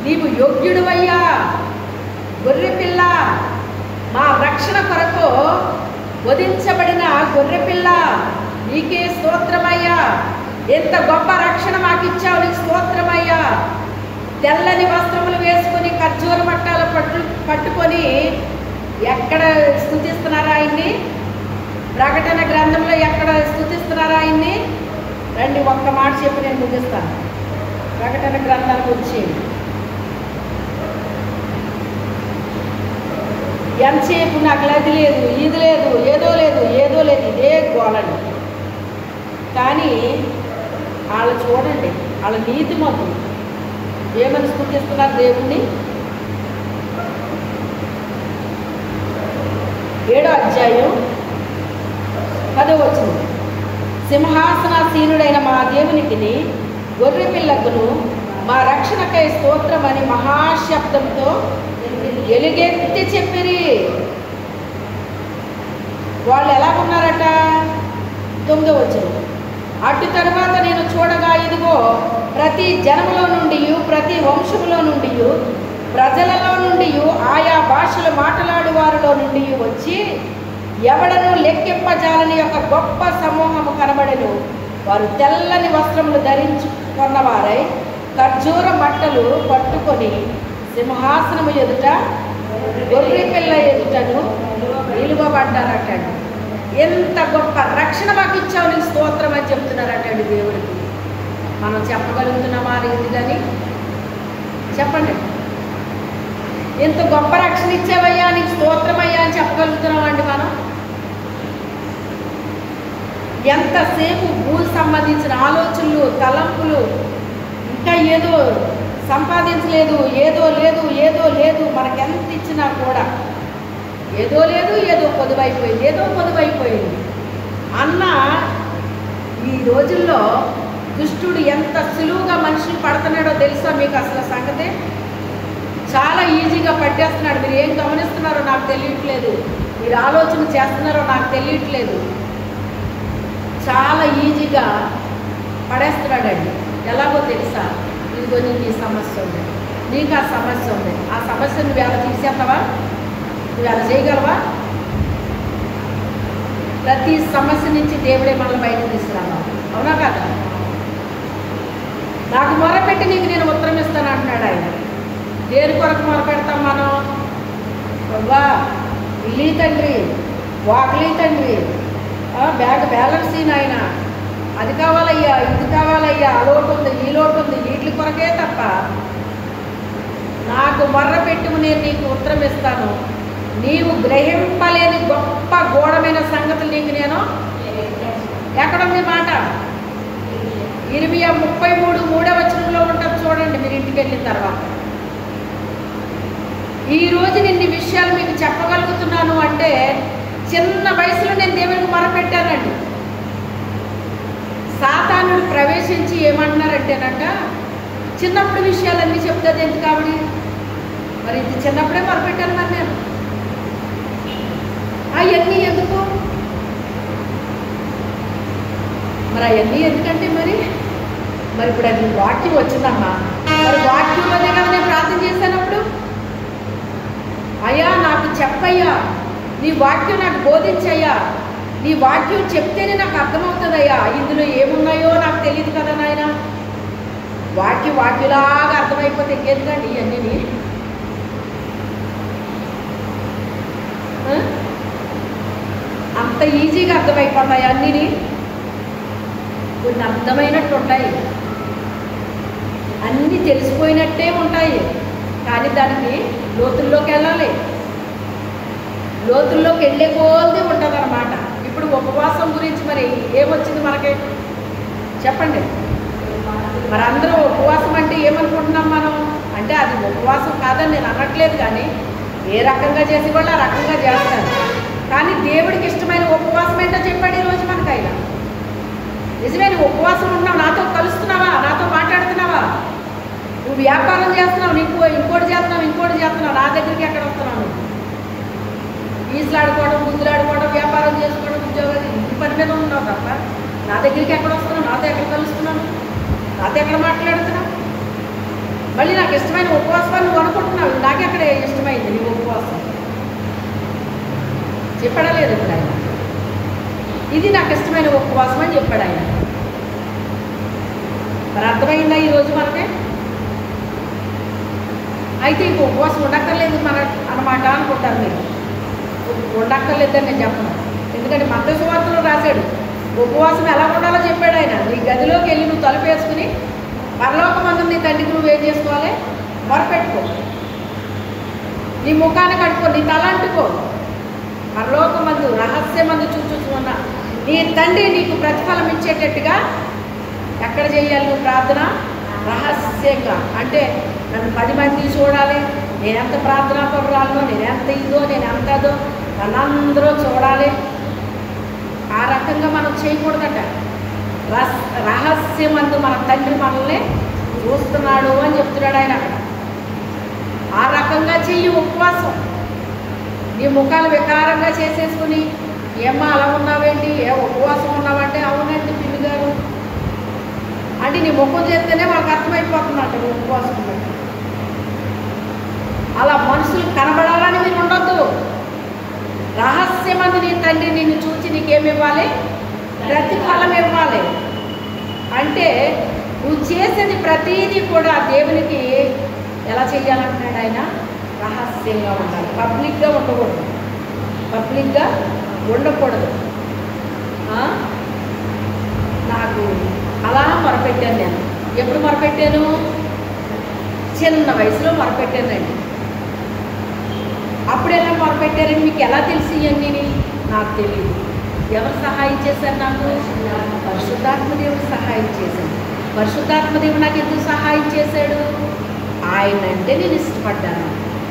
నీవు యోగ్యుడువయ్యా గొర్రెపిల్ల, మా రక్షణ కొరకు వధించబడిన గొర్రెపిల్ల, నీకే స్తోత్రమయ్యా. ఎంత గొప్ప రక్షణ మాకు ఇచ్చావు, నీకు స్తోత్రమయ్యా. తెల్లని వస్త్రములు వేసుకొని ఖర్జూర పట్టాలు పట్టుకొని ఎక్కడ స్తుతిస్తున్నారు ఆయన్ని? ప్రకటన గ్రంథంలో ఎక్కడ స్తుతిస్తున్నారు ఆయన్ని? రండి ఒక్క మాట చెప్పి నేను ముగిస్తాను. ప్రకటన గ్రంథానికి వచ్చి ఎంతసేపు నాకు అది లేదు, ఇది లేదు, ఏదో లేదు, ఏదో లేదు, ఇదే గోలండి. కానీ వాళ్ళు చూడండి, వాళ్ళ నీతి మొత్తం ఏమని స్తుతిస్తున్నారు దేవుణ్ణి? 7వ అధ్యాయం 10వ వచనం. సింహాసనాసీనుడైన మా దేవునికి, గొర్రె పిల్లకును మా రక్షణకై స్తోత్రమని మహాశబ్దంతో ఎలుగెత్తి చెప్పిరి. వాళ్ళు ఎలా ఉన్నారట? 9వ వచనం. అటు తరువాత నేను చూడగా, ఇదిగో ప్రతి జనములో నుండి, ప్రతి వంశములో నుండి, ప్రజలలో నుండి, ఆయా భాషలు మాట్లాడు వారిలో నుండి వచ్చి ఎవడను లెక్కింపజాలని ఒక గొప్ప సమూహము కనబడెను. వారు తెల్లని వస్త్రములు ధరించుకున్నవారై ఖర్జూర బట్టలు పట్టుకొని సింహాసనము ఎదుట, గొర్రె పిల్ల ఎదుటను నిలువబడ్డారటండి. ఎంత గొప్ప రక్షణ మాకు ఇచ్చావు, నీకు స్తోత్రం అని చెప్తున్నారటండి దేవుడికి. మనం చెప్పగలుగుతున్నామా రీతి? కానీ చెప్పండి, ఎంత గొప్ప రక్షణ ఇచ్చావయ్యా, నీకు స్తోత్రమయ్యా అని చెప్పగలుగుతున్నామండి మనం? ఎంతసేపు భూ సంబంధించిన ఆలోచనలు, తలంపులు, ఇంకా ఏదో సంపాదించలేదు, ఏదో లేదు, ఏదో లేదు, మనకెంత ఇచ్చినా కూడా ఏదో లేదు, ఏదో పొదువైపోయింది, ఏదో పొదువైపోయింది అన్న ఈ రోజుల్లో దుష్టుడు ఎంత సులువుగా మనుషులు పడుతున్నాడో తెలుసా మీకు? అసలు సంగతే చాలా ఈజీగా పట్టేస్తున్నాడు. మీరు ఏం గమనిస్తున్నారో నాకు తెలియట్లేదు, మీరు ఆలోచన చేస్తున్నారో నాకు తెలియట్లేదు. చాలా ఈజీగా పడేస్తున్నాడండి. ఎలాగో తెలుసా? ఇదిగో నీకు ఈ సమస్య ఉంది, నీకు ఆ సమస్య ఉంది, ఆ సమస్య నువ్వు ఎలా తీసేస్తావా? నువ్వు ఎలా చేయగలవా? ప్రతి సమస్య నుంచి దేవుడే మనల్ని బయటకు తీసుకురావాలి. అవునా కదా? నాకు మొరపెట్టి నీకు నేను ఉత్తరం ఇస్తాను అంటున్నాడు ఆయన. దేని కొరకు మొరపెడతాం మనం? అవ్వా ఇల్లి తండ్రి, వాకిలి తండ్రి, బ్యాగ్ బ్యాలెన్స్ ఆయన, అది కావాలయ్యా, ఇది కావాలయ్యా, ఆ లోటు ఉంది, ఈ లోటు ఉంది, వీటి కొరకే తప్ప నాకు మొర్రపెట్టుకు నేను నీకు ఉత్తరం ఇస్తాను. నీవు గ్రహింపలేని గొప్ప గూఢమైన సంగతులు నీకు నేను. ఎక్కడుంది మాట? ఇర్మియా 33:3వ వచనంలో ఉంటుంది చూడండి, మీరు ఇంటికి వెళ్ళిన తర్వాత. ఈరోజు నేను ఈ విషయాలు మీకు చెప్పగలుగుతున్నాను అంటే చిన్న వయసులో నేను దేవునికి మొరపెట్టానండి. సాతానుడు ప్రవేశించి ఏమంటున్నారంటేనట, చిన్నప్పుడు విషయాలన్నీ చెప్తుంది ఎందుకు కావడి? మరి ఇది చిన్నప్పుడే మొరపెట్టాను మరి నేను. అవన్నీ ఎందుకు? మరి అవన్నీ ఎందుకంటే మరి ఇప్పుడు అది వాక్యం వచ్చిందమ్మా, మరి వాక్యంలోనే కదా నేను ప్రార్థన చేశానప్పుడు. అయ్యా నాకు చెప్పయ్యా, నీ వాక్యం నాకు బోధించయ్యా, నీ వాక్యం చెప్తేనే నాకు అర్థమవుతుందయ్యా, ఇందులో ఏమున్నాయో నాకు తెలియదు కదా నాయన. వాక్యలాగా అర్థమైపోతే ఇంకెందుకండి ఇవన్నీ? అంత ఈజీగా అర్థమైపోతాయి అన్నీ. కొన్ని అర్థమైనట్టు ఉంటాయి, అన్నీ తెలిసిపోయినట్టే ఉంటాయి. కానీ దానికి లోతుల్లోకి వెళ్ళాలి. లోతుల్లోకి వెళ్ళే కొలది ఉంటుంది అన్నమాట. ఇప్పుడు ఉపవాసం గురించి మరి ఏమొచ్చింది మనకి చెప్పండి. మరి అందరూ ఉపవాసం అంటే ఏమనుకుంటున్నాం మనం అంటే అది ఉపవాసం కాదని నేను అనట్లేదు, కానీ ఏ రకంగా చేసి వాళ్ళు ఆ రకంగా చేస్తారు. కానీ దేవుడికి ఇష్టమైన ఉపవాసం ఏంటో చెప్పాడు ఈరోజు మనకు ఆయన. నిజమే, నువ్వు ఉపవాసం ఉన్నావు, నాతో కలుస్తున్నావా, నాతో మాట్లాడుతున్నావా, నువ్వు వ్యాపారం చేస్తున్నావు, నీకు ఇంకోటి చేస్తున్నావు, నా దగ్గరికి ఎక్కడ వస్తున్నావు? ఈసులాడుకోవడం, గుంజులాడుకోవడం, వ్యాపారం చేసుకోవడం, ఉద్యోగాలు ఈ పని మీద ఉన్నావు తప్ప నా దగ్గరికి ఎక్కడ వస్తున్నావు, నాతో ఎక్కడ కలుస్తున్నాను, నాతో ఎక్కడ మాట్లాడుతున్నావు? మళ్ళీ నాకు ఇష్టమైన ఉపవాసం నువ్వు అనుకుంటున్నావు, నాకెక్కడ ఇష్టమైంది నీ ఉపవాసం? చెప్పడా లేదు ఇప్పుడు ఆయన. ఇది నాకు ఇష్టమైన ఉపవాసం అని చెప్పాడు ఆయన. మరి అర్థమైందా ఈరోజు మనకి? అయితే ఇంక ఉపవాసం ఉండక్కర్లేదు మన అన్నమాట అనుకుంటారు మీరు. ఉండక్కర్లేదని నేను చెప్పను, ఎందుకంటే మత్తయి సువార్తలో రాశాడు ఉపవాసం ఎలా ఉండాలో చెప్పాడు ఆయన. నీ గదిలోకి వెళ్ళి నువ్వు తలుపు వేసుకుని పరలోకమందు నీ తండ్రికి నువ్వు ఏం చేసుకోవాలి? మొరపెట్టుకో, నీ ముఖాన్ని కట్టుకో, నీ తల అంటుకో. పరలోకమందు రహస్యమందు చూచుచున్న నీ తండ్రి నీకు ప్రతిఫలం ఇచ్చేటట్టుగా ఎక్కడ చేయాలి నువ్వు ప్రార్థన? రహస్యంగా. అంటే నన్ను 10 మంది చూడాలి, నేనెంత ప్రార్థనా పరురాలను, నేనెంత ఇదో, నేనెంత అదో, నన్నందరూ చూడాలి. ఆ రకంగా మనం చేయకూడదట. రహస్యమందు మన తండ్రి మనల్ని చూస్తున్నాడు అని చెప్తున్నాడు ఆయన అక్కడ. ఆ రకంగా చెయ్యి ఉపవాసం. నీ ముఖాలు వికారంగా చేసేసుకుని ఏమ్మా అలా ఉన్నావేంటి, ఏ ఉపవాసం ఉన్నావంటే అవునండి పిల్లి గారు అంటే నీ ముఖం చేస్తేనే వాళ్ళకి అర్థమైపోతుందంట నువ్వు ఉపవాసం ఉన్నట్టు. అలా మనుషులు కనబడాలని మీరు ఉండొద్దు. రహస్యమందు నీ తండ్రి నిన్ను చూసి నీకేమి ఇవ్వాలి? ప్రతిఫలం ఇవ్వాలి. అంటే నువ్వు చేసేది ప్రతీదీ కూడా దేవునికి ఎలా చేయాలంటున్నాడు ఆయన? రహస్యంగా ఉండాలి, పబ్లిక్గా ఉండకూడదు. పబ్లిక్గా ఉండకూడదు. నాకు అలా మొరపెట్టాను నేను. ఎప్పుడు మొరపెట్టాను? చిన్న వయసులో మొరపెట్టానండి. అప్పుడు ఎలా మొరపెట్టారని మీకు ఎలా తెలిసి ఇవన్నీ? నాకు తెలియదు. ఎవరు సహాయం చేశారు నాకు? పరిశుద్ధాత్మ దేవుడు సహాయం చేశాడు. పరిశుద్ధాత్మ దేవుడు నాకు ఎందుకు సహాయం చేశాడు? ఆయన అంటే నేను ఇష్టపడ్డాను,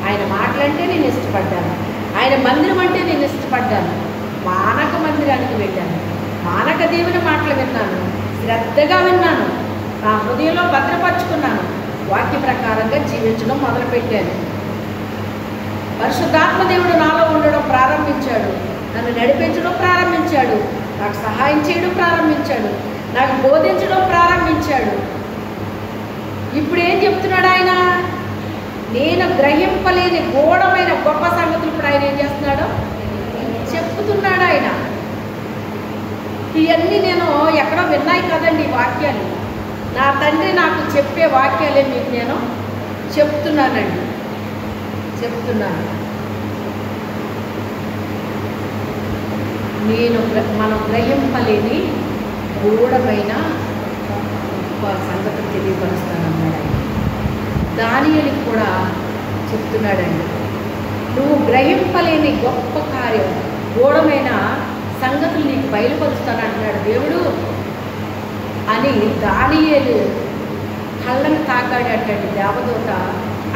ఆయన మాటలంటే నేను ఇష్టపడ్డాను, ఆయన మందిరం అంటే నేను ఇష్టపడ్డాను. మానక మందిరానికి వెళ్ళాను, మానక దేవుని మాటలు విన్నాను, శ్రద్ధగా విన్నాను, నా హృదయంలో భద్రపరుచుకున్నాను, వాక్య ప్రకారంగా జీవించడం మొదలుపెట్టాను. పరిశుద్ధాత్మ దేవుడు నాలో ఉండడం ప్రారంభించాడు, నన్ను నడిపించడం ప్రారంభించాడు, నాకు సహాయం చేయడం ప్రారంభించాడు, నాకు బోధించడం ప్రారంభించాడు. ఇప్పుడు ఏం చెప్తున్నాడు ఆయన? నేను గ్రహింపలేని గూఢమైన గొప్ప సంగతులు ఇప్పుడు ఆయన ఏం చేస్తున్నాడు? చెప్తున్నాడు ఆయన. ఇవన్నీ నేను ఎక్కడో విన్నాయి కదండి ఈ వాక్యాలు. నా తండ్రి నాకు చెప్పే వాక్యాలే మీకు నేను చెప్తున్నానండి, చెప్తున్నాను. మనం గ్రహింపలేని గూఢమైన సంగతులు తెలియపరుస్తానన్నాడు ఆయన. దానియేలుకి కూడా చెప్తున్నాడండి, నువ్వు గ్రహింపలేని గొప్ప కార్యం, గూఢమైన సంగతులు నీకు బయలుపరుస్తానంటున్నాడు దేవుడు అని దానియేలు కళ్ళని తాకాడటండి దేవదూత.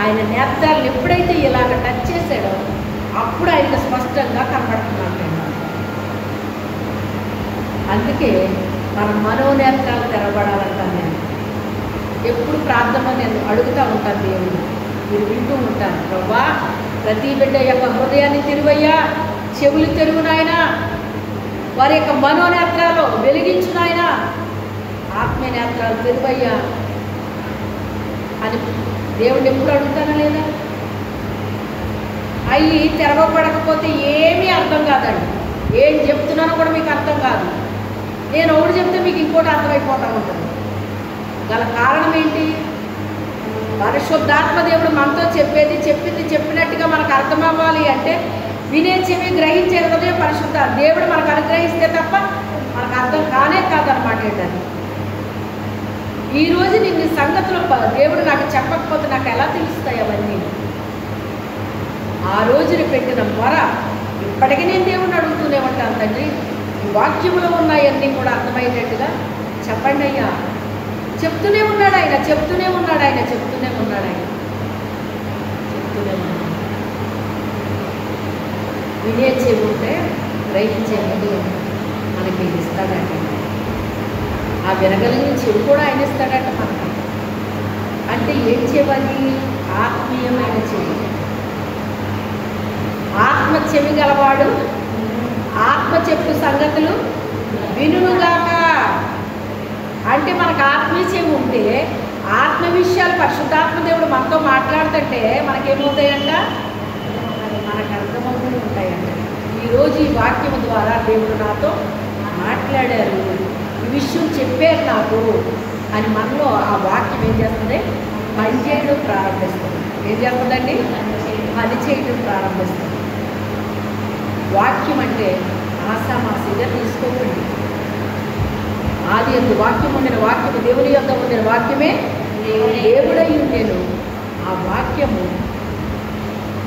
ఆయన నేత్రాలను ఎప్పుడైతే ఇలాగ టచ్ చేశాడో అప్పుడు ఆయనకు స్పష్టంగా కనబడుతున్నట్టండి. అందుకే మన మనోనేత్రాలు తెరవబడాలంటాను నేను. ఎప్పుడు ప్రార్థన నేను అడుగుతూ ఉంటాను దేవుడు, మీరు వింటూ ఉంటాను, ప్రభా ప్రతి బిడ్డ యొక్క హృదయాన్ని తెరువయ్యా, చెవులు తెరువు నాయనా, వారి యొక్క మనోనేత్రాలు వెలిగించు నాయనా, ఆత్మీయ నేత్రాలు తెరువయ్యా అని దేవుడిని ఎప్పుడు అడుగుతానా లేదా? అవి తెరవబడకపోతే ఏమీ అర్థం కాదండి. ఏం చెప్తున్నానో కూడా మీకు అర్థం కాదు. నేను ఒకటి చెప్తే మీకు ఇంకోటి అర్థమైపోతూ ఉంటుంది. గల కారణం ఏంటి? పరిశుద్ధాత్మ దేవుడు మనతో చెప్పింది చెప్పినట్టుగా మనకు అర్థం అవ్వాలి అంటే వినే చెవి గ్రహించే హృదయం పరిశుద్ధ దేవుడు మనకు అనుగ్రహిస్తే తప్ప మనకు అర్థం కాదనమాట. ఏంటది ఈరోజు నిన్ను సంగతులు దేవుడు నాకు చెప్పకపోతే నాకు ఎలా తెలుస్తాయి అవన్నీ? ఆ రోజున పెట్టిన మొర ఇప్పటికీ నేను దేవుడిని అడుగుతూనే ఉంటాను, తండ్రి ఈ వాక్యంలో ఉన్నాయన్నీ కూడా అర్థమయ్యేటట్టుగా చెప్పండి అయ్యా. చెప్తూనే ఉన్నాడు ఆయన, చెప్తూనే ఉన్నాడు ఆయన, చెప్తూనే ఉన్నాడు ఆయన, చెప్తూనే ఉన్నాడు. వినే చెవి ఉంటే గ్రహించే ముందు మనకి ఇస్తాడట. ఆ వినగలిగిన చెవి కూడా ఆయన ఇస్తాడట మనకి. అంటే ఏం చెవని? ఆత్మీయమైన చెవి. ఆత్మ చెవి గలవాడు ఆత్మ చెప్పు సంగతులు వినుగాక. అంటే మనకు ఆత్మీయ చెవి ఉంటే ఆత్మ విషయాలు పరిశుద్ధాత్మ దేవుడు మనతో మాట్లాడుతుంటే మనకేమవుతాయంట? మనకు అర్థమవుతూ ఉంటాయంట. ఈరోజు ఈ వాక్యం ద్వారా దేవుడు నాతో మాట్లాడారు, ఈ విషయం చెప్పారు నాకు అని మనలో ఆ వాక్యం ఏం చేస్తుంది? పనిచేయడం ప్రారంభిస్తుంది. ఏం చేస్తుందండి? పని చేయడం ప్రారంభిస్తుంది. వాక్యం అంటే ఆసామాసిగా తీసుకోకండి. ఆది యొక్క వాక్యం ఉండిన వాక్యము దేవుని యొక్క ఉండిన వాక్యమే దేవుడై ఉండేను. ఆ వాక్యము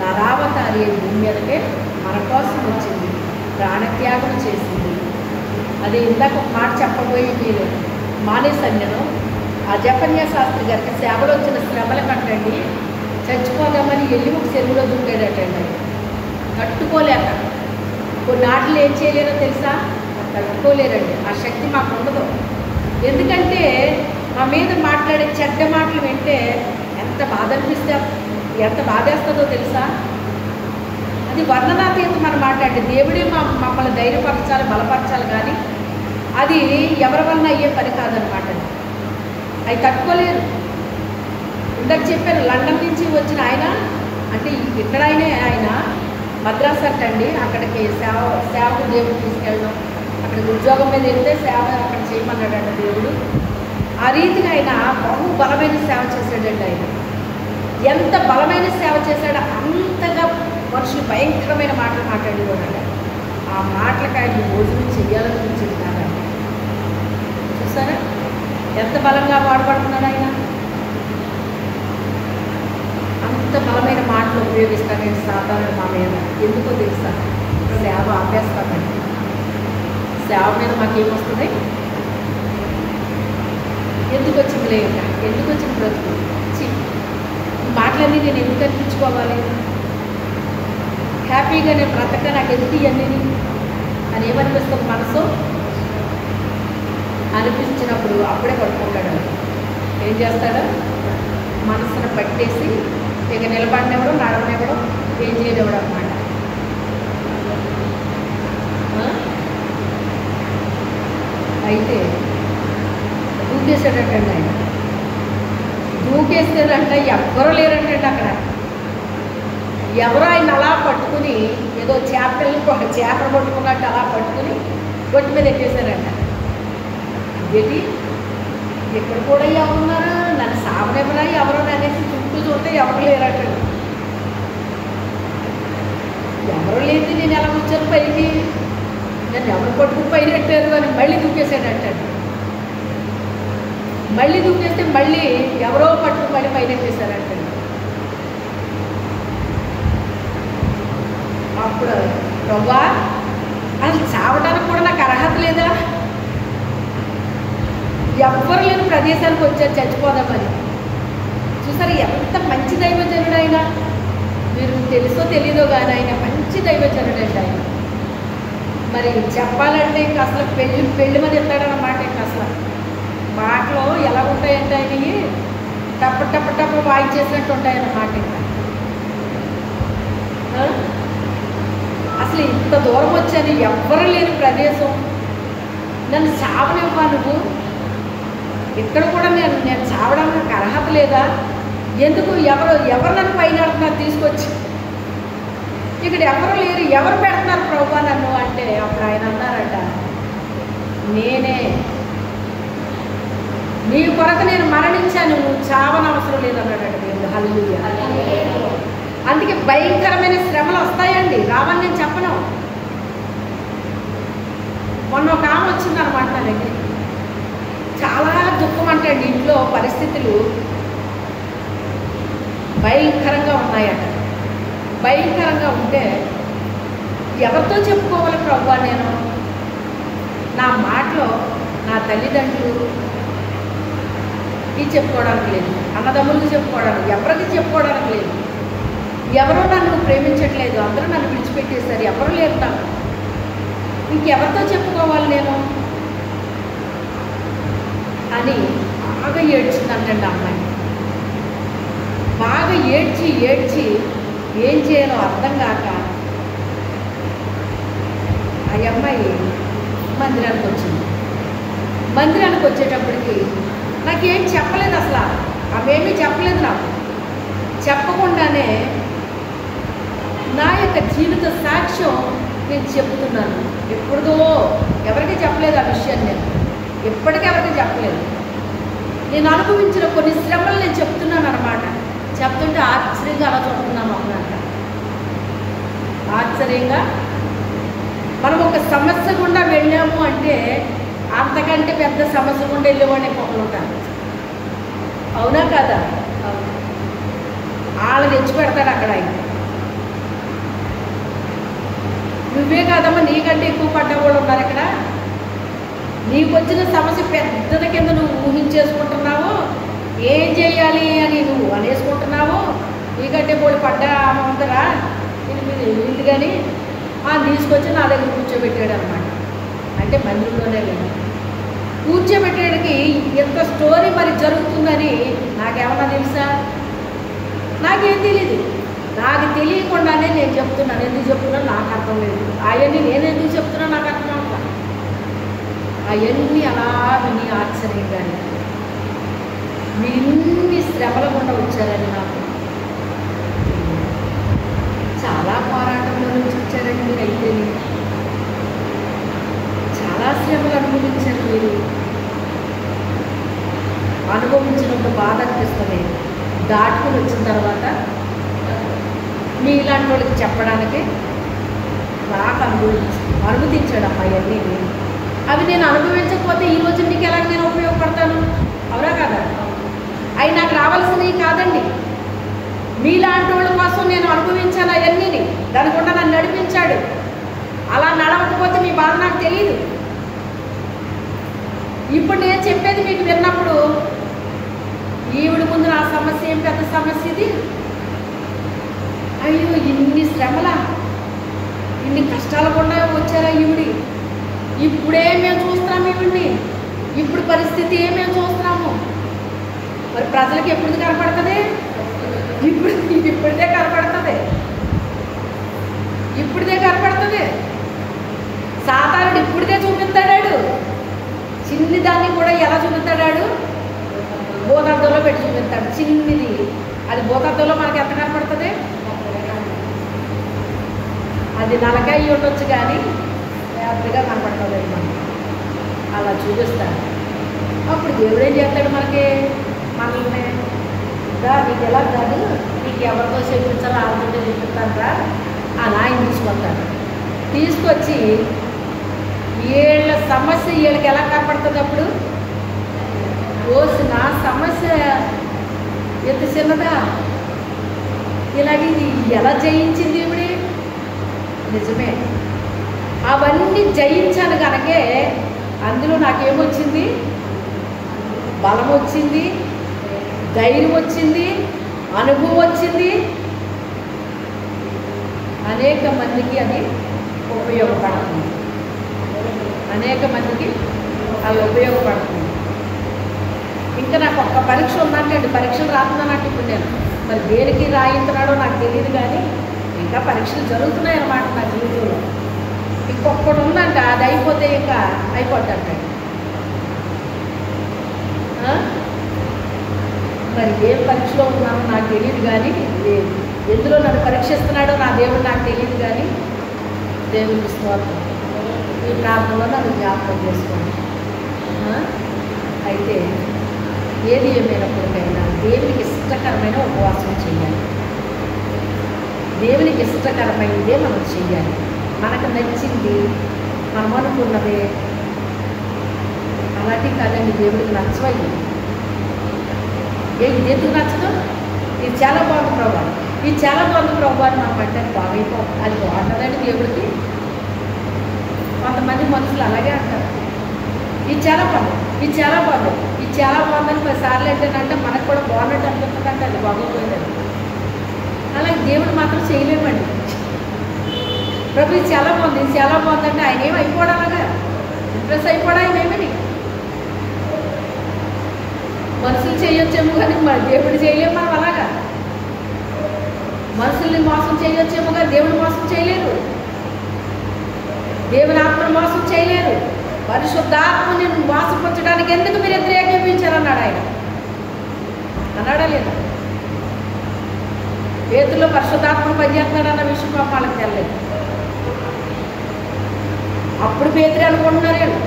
నరావతారి భూమి మీదకే మన కోసం వచ్చింది, ప్రాణత్యాగం చేసింది. అదే ఇందాక ఒక మాట చెప్పబోయి మీరు మానేశాను నేను. ఆ జపన్య శాస్త్రి గారికి సేవలో వచ్చిన శ్రమల కట్టండి చచ్చిపోదామని వెళ్ళి ఒక చెరువులో దుంకాడటండి. తట్టుకోలేక కొన్ని ఆటలు ఏం చేయలేరో తెలుసా? తట్టుకోలేరండి. ఆ శక్తి మాకు ఉండదు. ఎందుకంటే మా మీద మాట్లాడే చెడ్డ మాటలు వింటే ఎంత బాధ అనిపిస్తే, ఎంత బాధేస్తుందో తెలుసా? అది వర్ణనాతీతం మనం మాట్లాడే దేవుడే మమ్మల్ని ధైర్యపరచాలి, బలపరచాలి, కానీ అది ఎవరి వలన అయ్యే పని కాదనమాట. అవి తట్టుకోలేరు. ఇందాక చెప్పాను, లండన్ నుంచి వచ్చిన ఆయన, అంటే ఇక్కడ ఆయన మద్రాసు అంటండి, అక్కడికి సేవకు దేవుడు తీసుకెళ్ళడం, అక్కడికి ఉద్యోగం మీద వెళ్తే సేవ అక్కడ చేయమన్నాడంట దేవుడు. ఆ రీతిగా ఆయన బహు బలమైన సేవ చేశాడండి. ఆయన ఎంత బలమైన సేవ చేశాడో అంతగా మనుషులు భయంకరమైన మాటలు మాట్లాడేవాడు. ఆ మాటలకు ఆయన భోజనం చెయ్యాలనిపించింది కాదండి. చూసారా ఎంత బలంగా వాడబడుతున్నాడు ఆయన? అంత బలమైన మాటలు ఉపయోగిస్తానండి సాధారణ మా మీద. ఎందుకో తెలుసా? సేవ ఆపేస్తామండి. సేవ మీద మాకేమొస్తుంది? ఎందుకు వచ్చింది లేక, ఎందుకు వచ్చింది బ్రతుకు, మాటలన్నీ నేను ఎందుకు అనిపించుకోవాలి, హ్యాపీగా నేను బ్రతక, నాకు ఎందుకు ఇవన్నీ అని ఏమనిపిస్తుంది? మనసు అనిపించినప్పుడు అప్పుడే పడుకుంటాడు. ఏం చేస్తాడు? మనసును పట్టేసి ఇక నిలబడినప్పుడు నడవనివ్వడం, ఏం చేయనివ్వడం అన్నమాట. అయితే దూకేసాడటండి ఆయన. దూకేస్తేనంట ఎవ్వరూ లేరంటండి అక్కడ. ఎవరో ఆయన అలా పట్టుకుని ఏదో చేపలు పట్టుకున్నట్టు అలా పట్టుకుని గొట్టి మీద ఎక్కేశారంట. ఇదేంటి ఇక్కడ కూడా ఎవరున్నారా, నన్ను సావనివ్వరా ఎవరో అనేసి చుట్టూ చూస్తే ఎవరు లేరటండి. ఎవరు లేదు, నేను ఎలా వచ్చాను పైకి, నన్ను ఎవరు పట్టుకుని పైన పెట్టారు అని మళ్ళీ దూకేశాడంటండి. మళ్ళీ దూకేస్తే మళ్ళీ ఎవరో పట్టుకు మళ్ళీ పైన ఎక్కేశారంటండి. అప్పుడు ప్రభా అసలు చావడానికి కూడా నాకు అర్హత లేదా, ఎవ్వరు లేని ప్రదేశానికి వచ్చారు చచ్చిపోదామని. చూసారు ఎంత మంచి దైవజనుడు ఆయన. మీరు తెలుసో తెలీదో కానీ ఆయన మంచి దైవజనుడు అండి ఆయన. మరి చెప్పాలంటే ఇంకా అసలు పెళ్లి మీద ఎత్తాడన్నమాట. ఇంకా అసలు మాటలు ఎలా ఉంటాయంటే ఆయనవి టప్పు వాయించేసినట్టు ఉంటాయన్నమాట. ఇంకా అసలు ఇంత దూరం వచ్చాను, ఎవ్వరు లేని ప్రదేశం, నన్ను చావనివ్వా నువ్వు, ఇక్కడ కూడా నేను చావడానికి నాకు అర్హత లేదా, ఎందుకు ఎవరు నన్ను పైన పెడుతున్నారు తీసుకొచ్చి, ఇక్కడ ఎవరు లేరు, ఎవరు పెడుతున్నారు ప్రభా నన్ను అంటే అప్పుడు ఆయన అన్నారట, నేనే నీ కొరకు నేను మరణించాను, నువ్వు చావనవసరం లేదన్నాడట దేవుడు. హల్లెలూయా. అందుకే భయంకరమైన శ్రమలు వస్తాయండి, రావని నేను చెప్పను. మొన్న ఒక ఆమె వచ్చిందనమాట నా దగ్గర, చాలా దుఃఖం అంటండి. ఇంట్లో పరిస్థితులు భయంకరంగా ఉన్నాయట. భయంకరంగా ఉంటే ఎవరితో చెప్పుకోవాలి ప్రభువా? నేను నా మాటలో నా తల్లిదండ్రులు చెప్పుకోవడానికి లేదు, అన్నదమ్ములకు చెప్పుకోవడానికి, ఎవరికి చెప్పుకోవడానికి లేదు. ఎవరో నన్ను ప్రేమించట్లేదు, అందరూ నన్ను విడిచిపెట్టేశారు, ఎవరు లేరు నాకు. ఇంకెవరితో చెప్పుకోవాలి నేను అని బాగా ఏడ్చిందంటండి అమ్మాయి. బాగా ఏడ్చి ఏడ్చి ఏం చేయాలో అర్థం కాక ఆ అమ్మాయి మందిరానికి వచ్చింది. మందిరానికి వచ్చేటప్పటికి నాకేం చెప్పలేదు, అసలు అవేమీ చెప్పలేదు. నాకు చెప్పకుండానే నా యొక్క జీవిత సాక్ష్యం నేను చెప్తున్నాను. ఎప్పుడుదో ఎవరికి చెప్పలేదు ఆ విషయాన్ని, నేను ఎప్పటికీ ఎవరికి చెప్పలేదు. నేను అనుభవించిన కొన్ని శ్రమలు నేను చెప్తున్నాను అన్నమాట. చెప్తుంటే ఆశ్చర్యంగా అలా చూస్తున్నాను అన్నమాట. ఆశ్చర్యంగా మనం ఒక సమస్య గుండా వెళ్ళాము అంటే అంతకంటే పెద్ద సమస్య గుండా వెళ్ళేవాడిని ఇంకొకరు ఉంటారు. అవునా కదా? వాళ్ళు తెచ్చి పెడతాడు అక్కడ. ఆయన నువ్వే కాదమ్మా, నీకంటే ఎక్కువ పడ్డ వాళ్ళు ఉన్నారు అక్కడ. నీకు వచ్చిన సమస్య పెద్దది కింద నువ్వు ఊహించేసుకుంటున్నావు, ఏం చేయాలి అని నువ్వు అనేసుకుంటున్నావు. నీకంటే పోయి పడ్డా ఉందరా వీళ్ళు కానీ తీసుకొచ్చి నా దగ్గర కూర్చోబెట్టాడు అనమాట. అంటే మందిరంలోనే లేదు, కూర్చోబెట్టడానికి ఎంత స్టోరీ మరి జరుగుతుందని నాకేమన్నా తెలుసా? నాకేం తెలీదు. నాకు తెలియకుండానే నేను చెప్తున్నాను. ఎందుకు చెప్తున్నాను నాకు అర్థం లేదు. అవన్నీ నేను ఎందుకు చెప్తున్నా నాకు అర్థం అవుతా. అవన్నీ అలా విని ఆశ్చర్యంగానే మీరు ఇన్ని శ్రమల గుండా వచ్చారని, నాకు చాలా పోరాటంలో నుంచి వచ్చారండి మీరు. అయితే చాలా శ్రమలు అనుభవించారు మీరు. అనుభవించినప్పుడు బాధ అనిపిస్తుంది. దాటుకుని వచ్చిన తర్వాత మీ ఇలాంటి వాళ్ళకి చెప్పడానికి నాకు అనుమతించాడు అమ్మాయి అన్నీ. అవి నేను అనుభవించకపోతే ఈరోజు నీకు ఎలాగ నేను ఉపయోగపడతాను? అవునా కదా? అవి నాకు రావాల్సినవి కాదండి. మీలాంటి వాళ్ళ కోసం నేను అనుభవించాను అవన్నీ. దానికుండా నన్ను నడిపించాడు. అలా నడవకపోతే మీ బాధ నాకు తెలియదు. ఇప్పుడు నేను చెప్పేది మీకు విన్నప్పుడు ఈవిడ ముందు నా సమస్య ఏం పెద్ద సమస్య ఇది. అయ్యో ఇన్ని శ్రమల, ఇన్ని కష్టాలు కూడా వచ్చారా ఈవిడి. ఇప్పుడే మేము చూస్తున్నాము ఈవిడిని. ఇప్పుడు పరిస్థితి మేము చూస్తున్నాము. మరి ప్రజలకు ఎప్పుడు కనపడుతుంది? ఇప్పుడే కనపడుతుంది. ఇప్పుడే కనపడుతుంది. సాతానుడు ఇప్పుడే చూపిస్తాడాడు. చిన్ని దాన్ని కూడా ఎలా చూపిస్తాడాడు? భూతద్దంలో పెట్టి చూపిస్తాడు. చిన్నిది అది భూతద్దంలో మనకి ఎంత కనపడుతుంది? అది నలకాయ ఉండొచ్చు కానీ పెద్దగా కనపడుతుంది మనకి. అలా చూపిస్తాడు. అప్పుడు దేవుడు ఏం చేస్తాడు మనకి? మనల్ని నీకు ఎలా కాదు, నీకు ఎవరితో చెప్పించాలో ఆలోచన చెప్తారా అని ఆయన తీసుకొస్తాడు. తీసుకొచ్చి వీళ్ళ సమస్య వీళ్ళకి ఎలా కనపడుతుంది? అప్పుడు నా సమస్య ఎంత చిన్నదా, ఇలాగే ఇది ఎలా జయించింది ఇవిడి? నిజమే, అవన్నీ జయించాను కనుకే అందులో నాకేమొచ్చింది? బలం వచ్చింది, ధైర్యం వచ్చింది, అనుభవం వచ్చింది. అనేక మందికి అది ఉపయోగపడుతుంది. అనేక మందికి అది ఉపయోగపడుతుంది. ఇంకా నాకు ఒక్క పరీక్ష ఉందంటే పరీక్షలు రాస్తున్నానంటే ఇప్పుడు నేను మరి దేనికి రాయించున్నాడో నాకు తెలియదు కానీ ఇంకా పరీక్షలు జరుగుతున్నాయి అన్నమాట నా జీవితంలో. ఇంకొకటి ఉందంట, అది అయిపోతే ఇంకా అయిపోద్దంట. మరి ఏం పరీక్షలో ఉన్నానో నాకు తెలియదు కానీ, ఎందులో నన్ను పరీక్షిస్తున్నాడో నా దేవుడు నాకు తెలియదు కానీ, దేవుడికి స్తోత్రం. ఈ ప్రాంతంలో నన్ను జ్ఞాపకం చేసుకోండి. అయితే ఏది ఏమైనప్పటికైనా దేవునికి ఇష్టకరమైన ఉపవాసం చేయాలి. దేవునికి ఇష్టకరమైనదే మనం చేయాలి. మనకు నచ్చింది, మనం అనుకున్నదే అలాంటివి కాదండి, దేవుడికి నచ్చవయ్యి. ఇది ఎందుకు నచ్చదు? ఇది చాలా బాగుంది ప్రభు, ఇది చాలా బాగుంది ప్రభు అని మనం అంటే బాగైపోతుంది. అది బాగుంటుందండి దేవుడికి. కొంతమంది మనుషులు అలాగే అంటారు, ఇది చాలా బాగుంది, ఇది చాలా బాగుంది, ఇది చాలా బాగుందని 10 సార్లు ఏంటంటే మనకు కూడా బాగున్నట్టు అనిపిస్తుందంటే అది బాగోపోయిందండి. అలాగే దేవుడు మాత్రం చేయలేమండి. ప్రభు ఇది చాలా బాగుంది, ఇది చాలా బాగుందంటే ఆయన ఏమి అయిపోవడం అలాగా ఇంప్రెస్ అయిపోవడం ఆయన ఏమని. మనుషులు చేయొచ్చేమో కానీ మన దేవుడు చేయలేము. మనం అలాగా మనుషుల్ని మోసం చేయొచ్చేమో కానీ దేవుడు మోసం చేయలేరు, దేవుని ఆత్మను మోసం చేయలేరు. పరిశుద్ధాత్మని మోసపుచ్చడానికి ఎందుకు మీరు వ్యతిరేకించారన్నాడు ఆయన. అన్నాడా లేదా? పేతుల్లో పరిశుద్ధాత్మను పనిచేస్తున్నాడు అన్న విషయం పాప వాళ్ళకి తెలియదు. అప్పుడు పేతురు అనుకుంటున్నారు వీళ్ళు.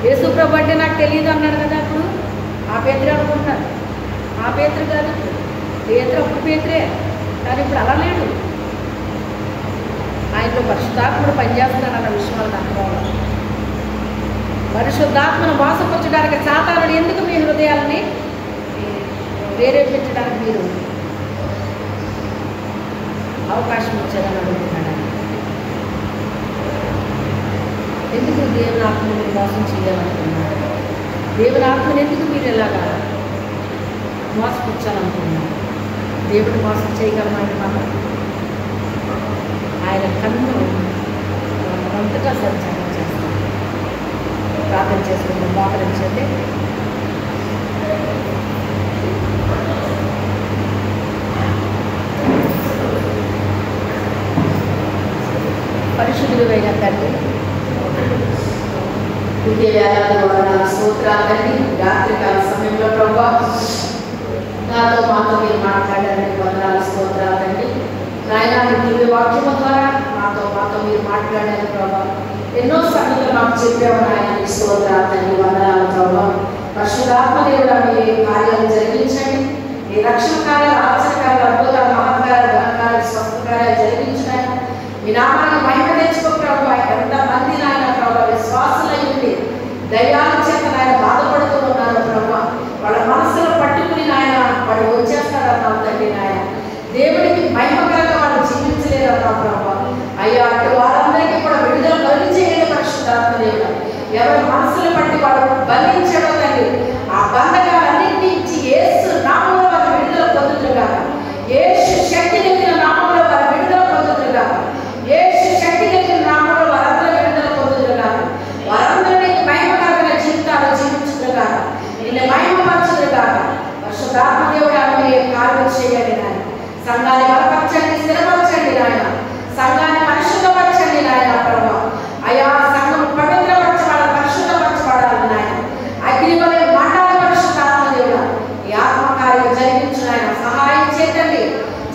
యేసు ప్రభు అంటే నాకు తెలియదు అన్నాడు కదా, అప్పుడు ఆ పేతురు అనుకుంటున్నారు. ఆ పేతురు కాదు, పేతురు అప్పుడు పేతురే, కానీ ఇప్పుడు అలా లేడు. ఆయనలో పరిశుద్ధాత్మను పనిచేస్తున్నాడు అన్న విషయం వాళ్ళకి అనుకోవాలి. పరిశుద్ధాత్మను మోసపుచ్చడానికి సాతానుడు ఎందుకు మీ హృదయాలని ప్రేరేపించడానికి మీరు అవకాశం ఇచ్చారని అడుగుతున్నాడు. ఎందుకు దేవుని ఆత్మను మీరు మోసం చేయాలనుకున్నారు? దేవుని ఆత్మను ఎందుకు మీరు ఎలాగా మోసపుచ్చాలనుకున్నారు? దేవుడు మోసం చేయగలమంటే మనం ఆయన కన్ను అంతగా సంచారం చేస్తాం. ప్రార్థన చేసుకుంటాం, మోకరించండి. పరిశుద్ధుడైన తండ్రి, ఇదే వేళ స్తోత్రాలండి. రాత్రికాల సమయంలో ప్రభా నాతో మాతో మీరు మాట్లాడాలని వందనాలు స్తోత్రాలండి. నాయన దివ్య వాక్యము ద్వారా మాతో మీరు మాట్లాడారు ప్రభా. ఎన్నో సంగతులు మాకు చెప్పావు నాయన, మీ స్తోత్రాలండి వందనాలు ప్రభా. పరిశుద్ధాత్మ దేవుడా మీ కార్యాలు జరిగించండి. మీ రక్షణ కార్యాలు, ఆచరకాలు, అద్భుతాలు, మహత్కారాలు, ఘనకార్యాలు, స్వస్థకార్యాలు జరిగించినాయి. మీ నామాన్ని మహిమ తెచ్చుకో ప్రభా. ఎంతమంది నాయన ప్రభా విశ్వాసులై ఉండి దయ్యాల చేత నాయన బాధపడుతూ ఉన్నారు ప్రభా. వాళ్ళ మనసులో పట్టుకుని నాయన వాళ్ళు వచ్చేస్తారన్నావు తండ్రి. నాయన దేవుడికి మహిమకరంగా వాళ్ళు జీవించలేరన్నావు ప్రభా. అయ్యా అటు వారందరికీ కూడా విడుదల కలిగించేయండి పరిశుద్ధాత్మ దేవుడా. ఎవరి మనసులు పట్టి వాళ్ళు బంధించడో తండ్రి, ఆ బంధకాలన్నింటి నుంచి యేసు నామములో వారి విడుదల పొందుతుగా, యేసు శక్తి కలిగిన నామములో వారి విడుదల పొందుతుగా, యేసు శక్తి కలిగిన నామములో వారందరూ విడుదల పొందుతుగా, వారందరినీ మహిమకరమైన జీవితాలు జీవించుతుగా, నిన్ను మహిమపరచుదుగా. పరిశుద్ధాత్మ దేవుడా మీరు కార్యం చేయండి నాయన. సంఘాన్ని బలపరచండి, స్థిరపరచండి నాయన. సంఘాన్ని పరిశుద్ధపరచండి నాయన ప్రభా. అయా సంఘం పవిత్రపరచబడాలి, పరిశుద్ధపరచబడాలి నాయన. అగ్నివలే మండాలి పరిశుద్ధాత్మ దేవుడా. ఈ ఆత్మకార్యం జరిగించు నాయన. సహాయం చేయండి.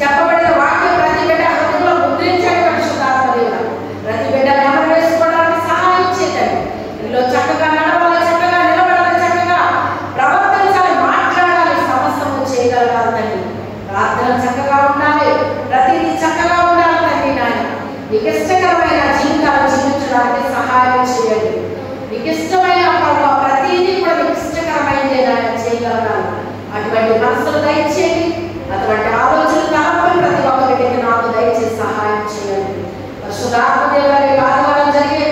చెప్పబడిన వాక్యం ప్రతి బిడ్డ హృదయంలో ముద్రించండి పరిశుద్ధాత్మ దేవుడా. ప్రతి బిడ్డ నెమరు వేసుకోవడానికి సహాయం చేయండి. ఇందులో చక్కగా నడవాలి, చక్కగా నిలబడాలి, చక్కగా ప్రవర్తించాలి, మాట్లాడాలి, సమస్తము చేయగలగాలి తండ్రి. ప్రార్థన చక్కగా ఉండాలి, ప్రతిదీ చక్కగా ఉండాలి తండ్రి నాయన. నీకు ఇష్టకరమైన జీవితాలు జీవించడానికి సహాయం చేయండి. నీకు ఇష్టమైన ప్రతిదీ కూడా నీకు ఇష్టకరమైనదే నాయన చేయగలగాలి. అటువంటి మనసులు దయచేయండి, అటువంటి ఆలోచనలు తలపై ప్రతి ఒక్కరికి నాకు దయచేసి సహాయం చేయండి. పరిశుద్ధాత్మ దేవుని ఆదివారం జరిగే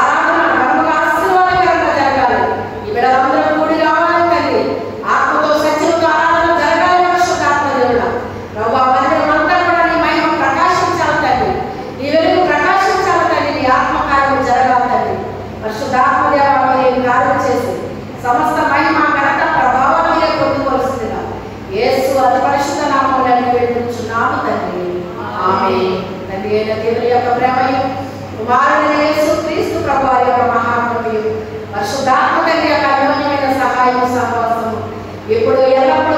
ఆరాధన గర్భగా ఆశీర్వాదకరంగా జరగాలి. ఈ బిడ్డలందరూ కూడి రావాలి తండ్రి. ఆత్మతో సత్యంతో ఆరాధన జరగాలి పరిశుద్ధాత్మ దేవుడా. ప్రభా మందిరమంతా కూడా నీ మహిమ ప్రకాశించాలి తండ్రి. నీ వెలుగు ప్రకాశించాలి తండ్రి. నీ ఆత్మకార్యం జరగాలి తండ్రి. పరిశుద్ధాత్మ దేవ మీరు కార్యం చేసి సమస్త మహిమ ఘనత ప్రభావం మీరే పొందుకోవాల్సిందిగా యేసు అతి పరిశుద్ధ నామములో వేడుకుంటున్నాము తండ్రి. ఆమేన్. తండ్రి అయిన దేవుని యొక్క ప్రేమయు, కుమారుడైన యేసు క్రీస్తు ప్రభువు యొక్క మహాకృపయు, పరిశుద్ధాత్మ తండ్రి యొక్క అన్యోన్యమైన సహాయము సహవాసము ఇప్పుడు ఎల్లప్పుడూ